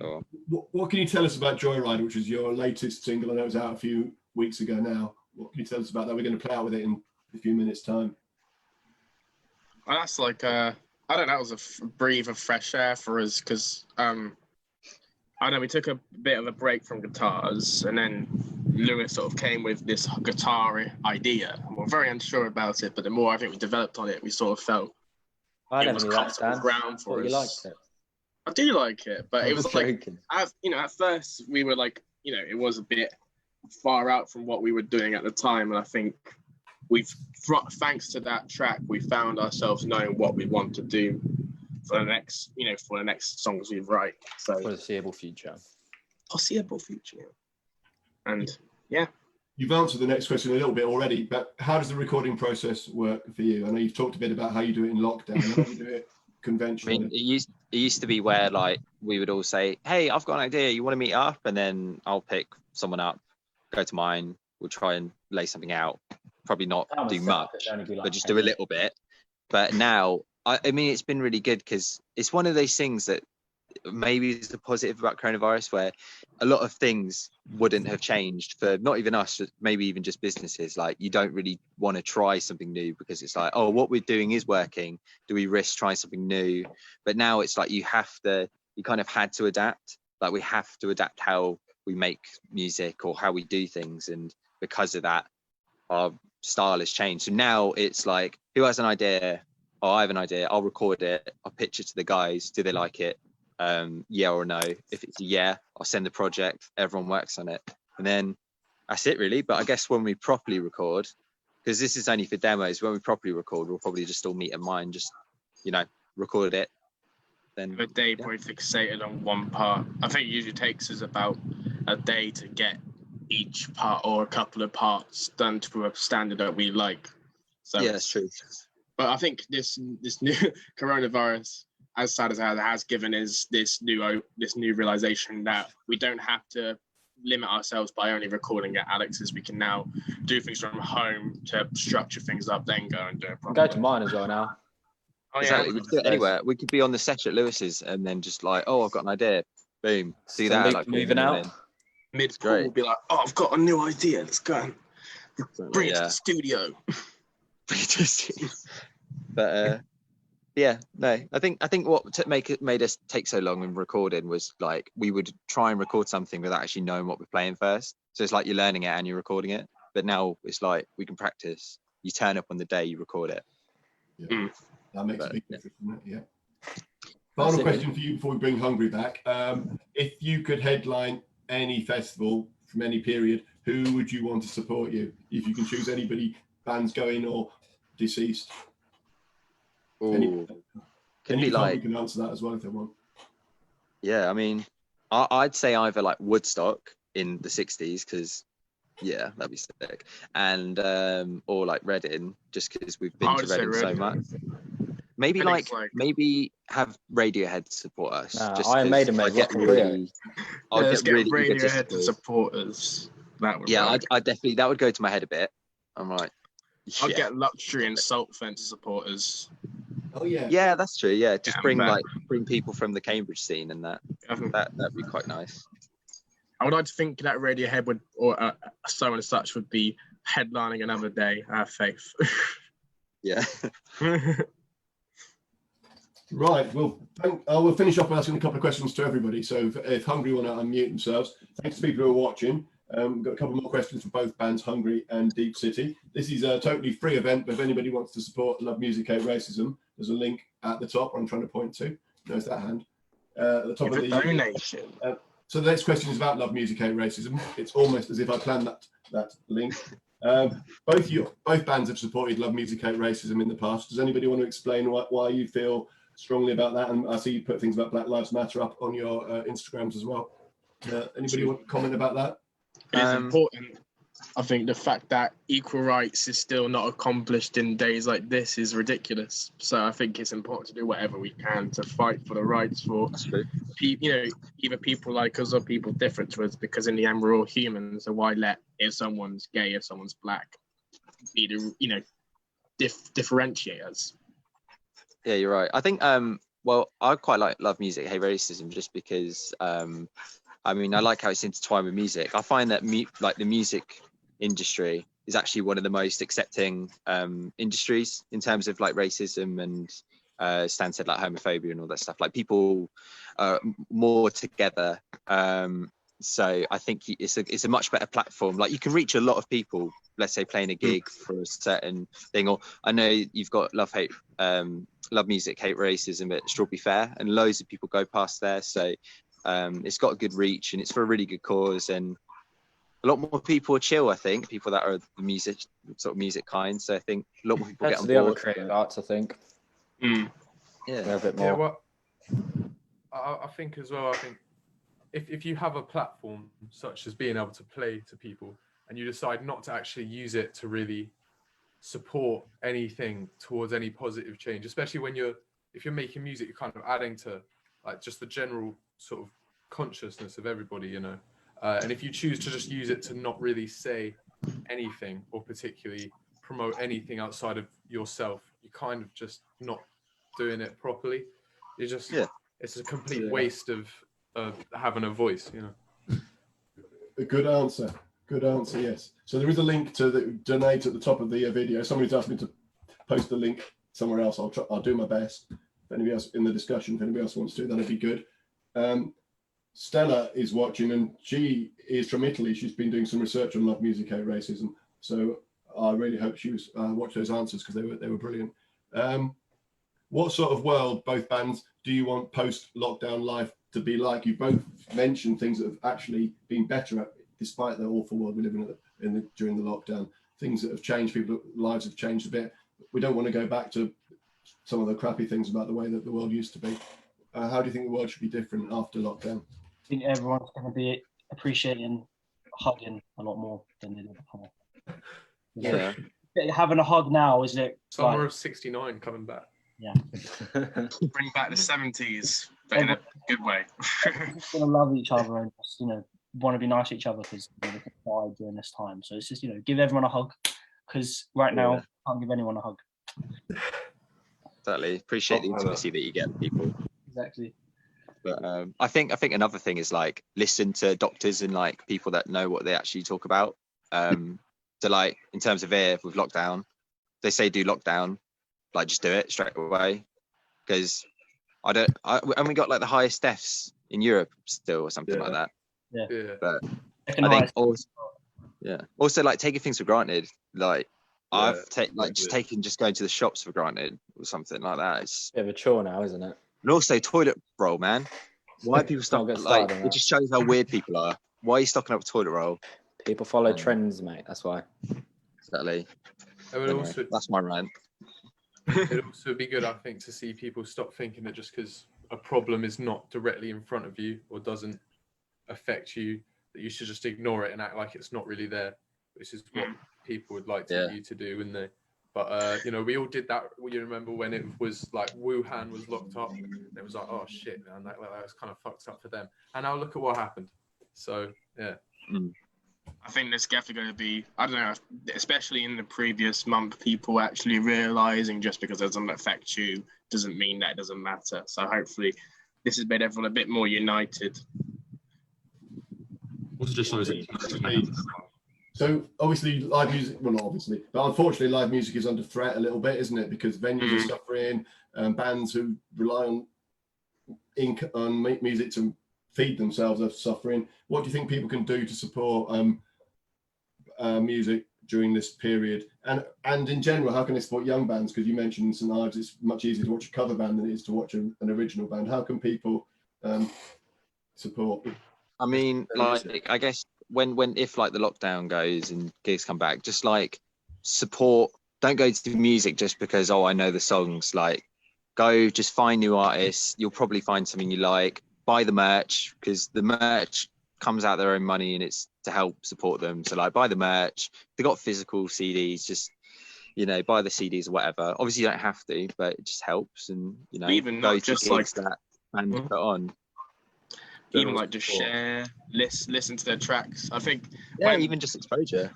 Oh. What can you tell us about Joyride, which is your latest single? I know it was out a few weeks ago now. What can you tell us about that? We're going to play out with it in a few minutes' time. Well, that's like, I don't know, that was a breath of fresh air for us because, I know we took a bit of a break from guitars and then Lewis sort of came with this guitar idea. And we're very unsure about it, but the more I think we developed on it, we sort of felt it was comfortable ground for us. You liked it? I do like it, but it was joking. like, at first we were like, it was a bit far out from what we were doing at the time. And I think thanks to that track, we found ourselves knowing what we want to do for the next songs we write. So Foreseeable future. And yeah. You've answered the next question a little bit already, but how does the recording process work for you? I know you've talked a bit about how you do it in lockdown. How do you do it conventionally? I mean, it used to be where like we would all say, hey, I've got an idea, you want to meet up? And then I'll pick someone up, go to mine, we'll try and lay something out, probably not do much, but just do a little bit. But now I mean it's been really good because it's one of those things that maybe is a positive about coronavirus, where a lot of things wouldn't have changed for not even us, maybe even just businesses. Like you don't really want to try something new because it's like, oh, what we're doing is working, do we risk trying something new? But now it's like you kind of had to adapt. Like we have to adapt how we make music or how we do things, and because of that our style has changed. So now it's like, who has an idea? Oh, I have an idea, I'll record it, I'll pitch it to the guys, do they like it? Yeah or no. If it's a yeah, I'll send the project, everyone works on it, and then that's it really. But I guess when we properly record, because this is only for demos, when we properly record we'll probably just all meet in mine, just record it, then a day probably fixated on one part. I think it usually takes us about a day to get each part or a couple of parts done to a standard that we like. So yeah, that's true. But I think this new coronavirus, as sad as it has given us this new realization that we don't have to limit ourselves by only recording at Alex's. We can now do things from home to structure things up, then go and do it properly. Go to mine as well now. Oh, exactly. We could do it anywhere. We could be on the set at Lewis's and then just like, oh, I've got an idea. Boom. See So that? Like moving out. Mid-call, we'll be like, oh, I've got a new idea. Let's go and bring it to the studio. But yeah, no, I think what made us take so long in recording was like we would try and record something without actually knowing what we're playing first. So it's like you're learning it and you're recording it. But now it's like we can practice. You turn up on the day you record it. Yeah. That makes a But, big difference, doesn't it? Yeah. That's Final it, question for you before we bring Hungry back. If you could headline any festival from any period, who would you want to support you? If you can choose anybody, bands going or deceased. Ooh. Can Any be time like, you can answer that as well if they want. yeah, I mean, I'd say either like Woodstock in the 60s, because yeah, that'd be sick, and or like Reading, just because we've been I to would say Reading so Reading. much. Maybe I think it's maybe have Radiohead support us. Nah, just Iron 'cause Maiden, mate, I get Rock and Rio. really, Yeah, I let's get get really Radiohead to egotistical. support us. That would Yeah, work. I definitely, that would go to my head a bit. I'm like, I'd yeah, get Luxury and Saltfen to support us. Oh yeah. yeah, that's true. Yeah, just Yeah, bring that- bring people from the Cambridge scene, and that'd be quite nice. I would like to think that Radiohead would, or someone as such, would be headlining another day. I have faith. Yeah. Right. Well, we'll finish off by asking a couple of questions to everybody. So if Hungry want to unmute themselves, thanks to people who are watching. We've got a couple more questions for both bands, Hungry and Deep City. This is a totally free event, but if anybody wants to support Love Music Hate Racism, there's a link at the top I'm trying to point to. There's that hand. At the top Give of a the donation. So the next question is about Love Music Hate Racism. It's almost as if I planned that link. Both bands have supported Love Music Hate Racism in the past. Does anybody want to explain why you feel strongly about that? And I see you put things about Black Lives Matter up on your Instagrams as well. Anybody want to comment about that? It's important. I think the fact that equal rights is still not accomplished in days like this is ridiculous. So I think it's important to do whatever we can to fight for the rights for either people like us or people different to us, because in the end we're all humans. So why let, if someone's gay, if someone's black, be the differentiate us? Yeah, you're right. I think well, I quite like Love Music Hate Racism just because I mean, I like how it's intertwined with music. I find that the music industry is actually one of the most accepting industries in terms of like racism and Stan said like homophobia and all that stuff. Like people are more together. So I think it's a much better platform. Like you can reach a lot of people, let's say playing a gig for a certain thing, or I know you've got Love Music Hate Racism at Strawberry Fair, and loads of people go past there. So it's got a good reach and it's for a really good cause, and a lot more people are chill. I think people that are the music kind. So I think a lot more people That's get on the other board. creative arts, I think. Yeah, They're a bit more. Yeah, well, I think as well. I think if you have a platform such as being able to play to people, and you decide not to actually use it to really support anything towards any positive change, especially if you're making music, you're kind of adding to like just the general sort of consciousness of everybody, you know. And if you choose to just use it to not really say anything or particularly promote anything outside of yourself, you're kind of just not doing it properly. You're just it's a complete waste of having a voice, you know. A good answer. Good answer, yes. So there is a link to donate at the top of the video. Somebody's asked me to post the link somewhere else. I'll do my best. If anybody else in the discussion, if anybody else wants to, that'd be good. Stella is watching, and she is from Italy. She's been doing some research on Love Music Hate Racism. So I really hope she was watched those answers because they were brilliant. What sort of world, both bands, do you want post-lockdown life to be like? You both mentioned things that have actually been better despite the awful world we live in during the lockdown. Things that have changed, people's lives have changed a bit. We don't want to go back to some of the crappy things about the way that the world used to be. How do you think the world should be different after lockdown? I think everyone's going to be appreciating hugging a lot more than they did before. Yeah. Having a hug now, is it? Summer of '69 coming back. Yeah. Bring back the 70s, but in a good way. Just going to love each other and just, want to be nice to each other because they can die during this time. So it's just, give everyone a hug because right now, I can't give anyone a hug. Exactly. Appreciate the intimacy that you get with people. Exactly. But I think another thing is like listen to doctors and like people that know what they actually talk about. So like in terms of air with lockdown, they say do lockdown, like just do it straight away. Because and we got like the highest deaths in Europe still or something like that. Yeah. But I think also like taking things for granted, like I've just going to the shops for granted or something like that. It's Bit of a chore now, isn't it? and also toilet roll, man. Why are people Don't get stocking started like on it that. just shows how weird people are. Why are you stocking up toilet roll? People follow trends, mate. That's why. Exactly. It would Anyway, also that's my rant. it'd also be good, I think, to see people stop thinking that just because a problem is not directly in front of you or doesn't affect you, that you should just ignore it and act like it's not really there. This is what people would like you to do, wouldn't they? But you know, we all did that. You remember when it was like Wuhan was locked up? It was like, oh shit, man, that was kind of fucked up for them. And now look at what happened. So yeah. I think there's definitely going to be, I don't know, especially in the previous month, people actually realizing just because it doesn't affect you doesn't mean that it doesn't matter. So hopefully this has made everyone a bit more united. Also just shows it. So obviously live music, well not obviously, but unfortunately live music is under threat a little bit, isn't it? Because venues are suffering, bands who rely on music to feed themselves are suffering. What do you think people can do to support music during this period? And in general, how can they support young bands? Because you mentioned in St Ives it's much easier to watch a cover band than it is to watch an original band. How can people support? I mean, like, I guess if like the lockdown goes and gigs come back, just like support. Don't go to music just because I know the songs. Like, go just find new artists. You'll probably find something you like. Buy the merch because the merch comes out their own money and it's to help support them. So like, buy the merch. They got physical CDs. Just buy the CDs or whatever. Obviously, you don't have to, but it just helps. And even go not to just gigs like that and put on. Even like just share, listen to their tracks. I think even just exposure.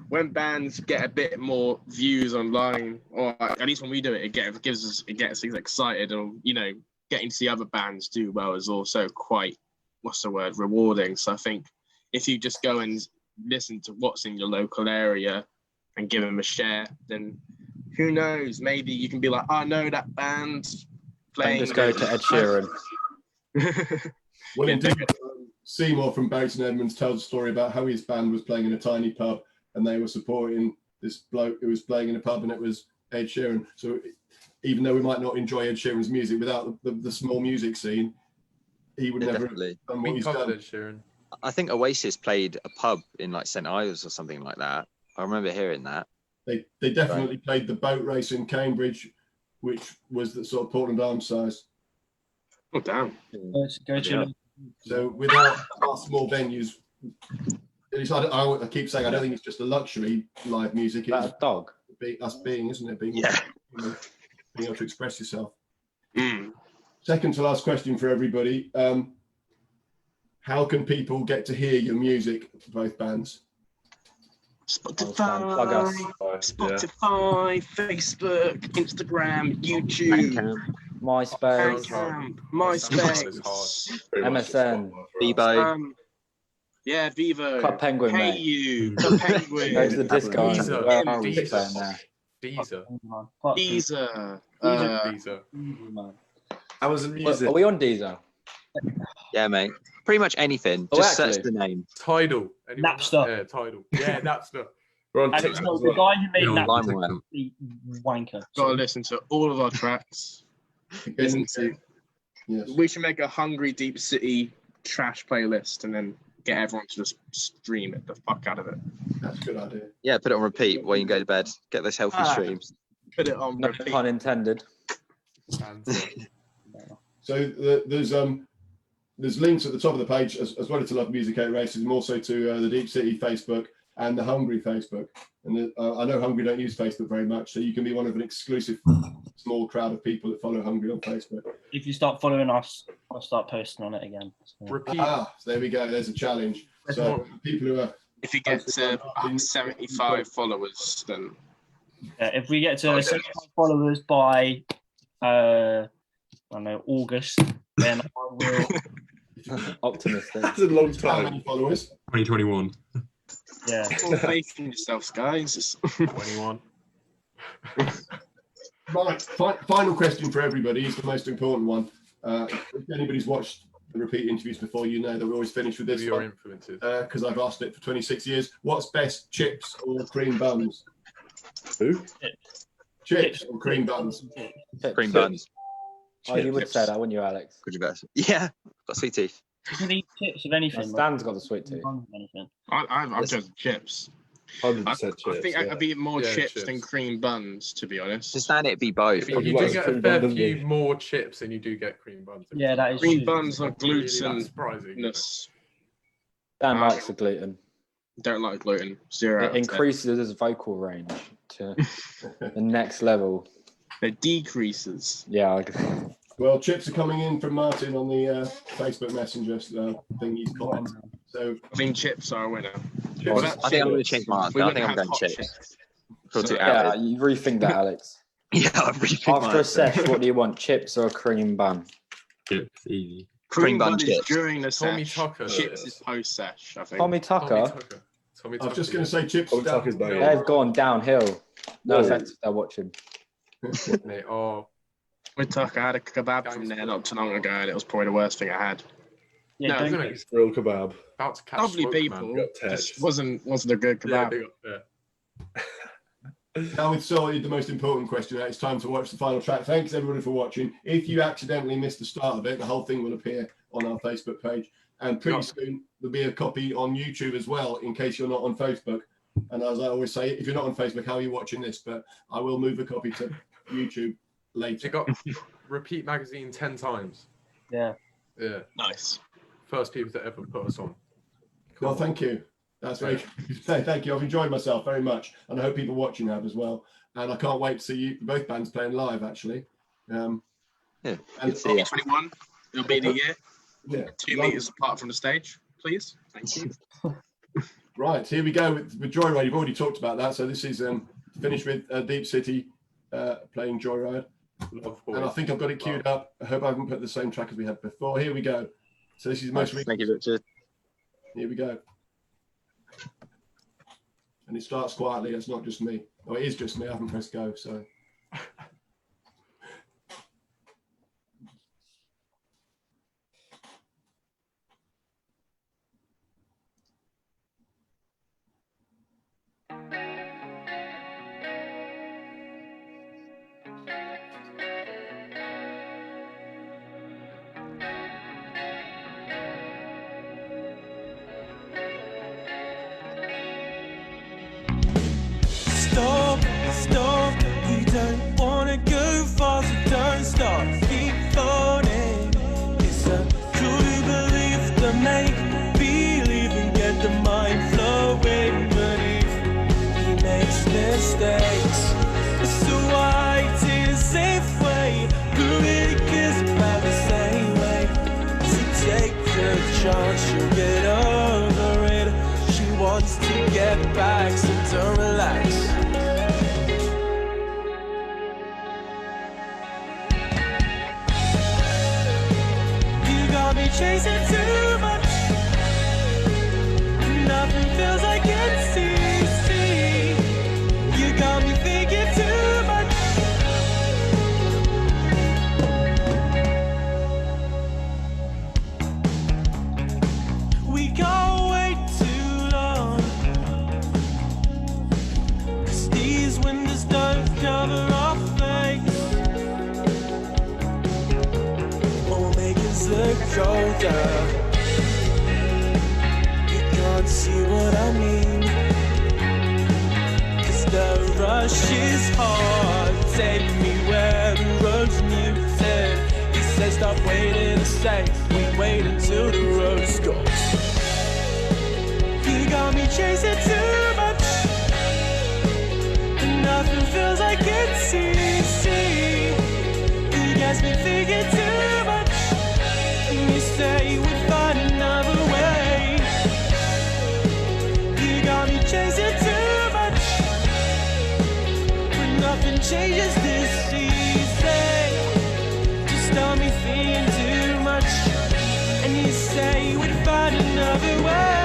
When bands get a bit more views online, or at least when we do it, it gets us excited, or getting to see other bands do well is also quite rewarding. So I think if you just go and listen to what's in your local area and give them a share, then who knows? Maybe you can be like, I know that band's playing. And just go to Ed Sheeran. Well, indeed, Seymour from Barrington Edmonds tells a story about how his band was playing in a tiny pub and they were supporting this bloke who was playing in a pub, and it was Ed Sheeran. So even though we might not enjoy Ed Sheeran's music, without the small music scene, he would never have done what he's done. Ed Sheeran. I think Oasis played a pub in like St Ives or something like that. I remember hearing that. They definitely played the boat race in Cambridge, which was the sort of Portland Arms size. Oh, damn. Go to So without our small venues, at least I keep saying I don't think it's just a luxury live music. It's a dog. Us being, isn't it? Being able to express yourself. Mm. Second to last question for everybody. How can people get to hear your music, both bands? Spotify, Facebook, Instagram, YouTube, MySpace, MSN, Bebo. Vivo. Club Penguin, Hey mate. You, Club Penguin. Go to the disco. Deezer. Amazon Music. Are we on Deezer? Yeah, mate. Pretty much anything. Just search the name. Tidal. Napster. Yeah, Tidal. Yeah, Napster. We're on And TikTok it's as the well. guy who made LimeWire. Napster, wanker. Gotta listen to all of our tracks. Listen to. Yes. We should make a Hungry Deep City trash playlist and then get everyone to just stream it the fuck out of it. That's a good idea. Yeah, put it on repeat while you go to bed. Get those healthy streams. Put it on No repeat. pun intended. So there's links at the top of the page as well as to Love Music 8 Races, and also to the Deep City Facebook and the Hungry Facebook. And I know Hungry don't use Facebook very much, so you can be one of an exclusive small crowd of people that follow Hungry on Facebook. If you start following us, I'll start posting on it again. So. Repeat. So there we go. There's a challenge. So people who are If you get to 75 followers, then Yeah, if we get to 75 followers by August, then I will. Optimistic. That's a long how time. many followers? 2021. Yeah. all faith in yourselves, guys. 21. Right. Final question for everybody is the most important one. If anybody's watched the repeat interviews before, you know that we always finish with this Your one influences. because I've asked it for 26 years. What's best, chips or cream buns? Who? Chips or cream buns? Cream buns. Oh, you would say that, wouldn't you, Alex? Could you guess? Yeah, got sweet teeth. You can eat chips of anything. Stan's got the sweet tooth. Anything. I've chosen chips. 100% I chips. think I'd eat more Yeah, chips chips. than cream buns, to be honest. To stand it'd be both. You do get a fair few more chips than you do get cream buns. Yeah, that is Cream true. buns are Really that glutinous. surprising. Dan likes the gluten. Don't like gluten. 0 out It of 10. increases his vocal range to the next level. It decreases. Yeah. Well, chips are coming in from Martin on the Facebook Messenger thing he's commented. So I think chips are a winner. Well, I think I'm going to change my answer. I think I'm going chips. Feel too Yeah, out. you rethink that, Alex. Yeah, I've rethink After a sesh, what do you want? Chips or a cream bun? Chips, easy. Cream bun is chips. during the Tommy sesh. Tucker. Chips is post sesh, I think. Tommy Tucker? I was just going to say chips. Tommy Tucker's banging. They've gone downhill. No Whoa. offense if they're watching. Mate, oh, With Tucker, I had a kebab from there not too long ago, and it was probably the worst thing I had. Yeah, No, don't gonna- get- Grill kebab. about to catch Lovely smoke, people, man. Got just text. wasn't a good Yeah, kebab. big up, yeah. Now we've sorted the most important question out. It's time to watch the final track. Thanks everybody for watching. If you accidentally missed the start of it, the whole thing will appear on our Facebook page. And pretty soon there'll be a copy on YouTube as well, in case you're not on Facebook. And as I always say, if you're not on Facebook, how are you watching this? But I will move a copy to YouTube later. It got Repeat Magazine 10 times. Yeah. Yeah. Nice. First people to ever put us on. Well, thank you. That's very thank you. I've enjoyed myself very much, and I hope people watching have as well. And I can't wait to see you both bands playing live. Actually, Yeah. and Good to see you. 21, it'll be the year. yeah, 2 meters apart from the stage, please. Thank you. right here we go with Joyride. You've already talked about that, so this is finished with Deep City playing Joyride, Love and I think I've got it queued up. I hope I haven't put the same track as we had before. Here we go. So this is the most recent. Thank you, Richard. Here we go. And it starts quietly. It's not just me. Oh, it is just me. I haven't pressed go. So. Stop, we don't wanna go far, so don't stop, keep floating. It's a true belief to make believe and get the mind flowing. But if he makes mistakes, it's the right and safe way. Who really cares about the same way? So take the chance, you'll get over it. She wants to get back, so don't relax. Chasing too much, nothing feels like it's easy. You got me thinking too much. We can't wait too long, 'cause these windows don't cover our face. Look colder. You can't see what I mean, 'cause the rush is hard. Take me where the road's muted. He says stop waiting to say we wait until the road's gone. You got me chasing too much, and nothing feels like it's easy. You got me thinking too much. You say we'd find another way. You got me chasing too much, but nothing changes this easy. Just got me thinking too much, and you say we'd find another way.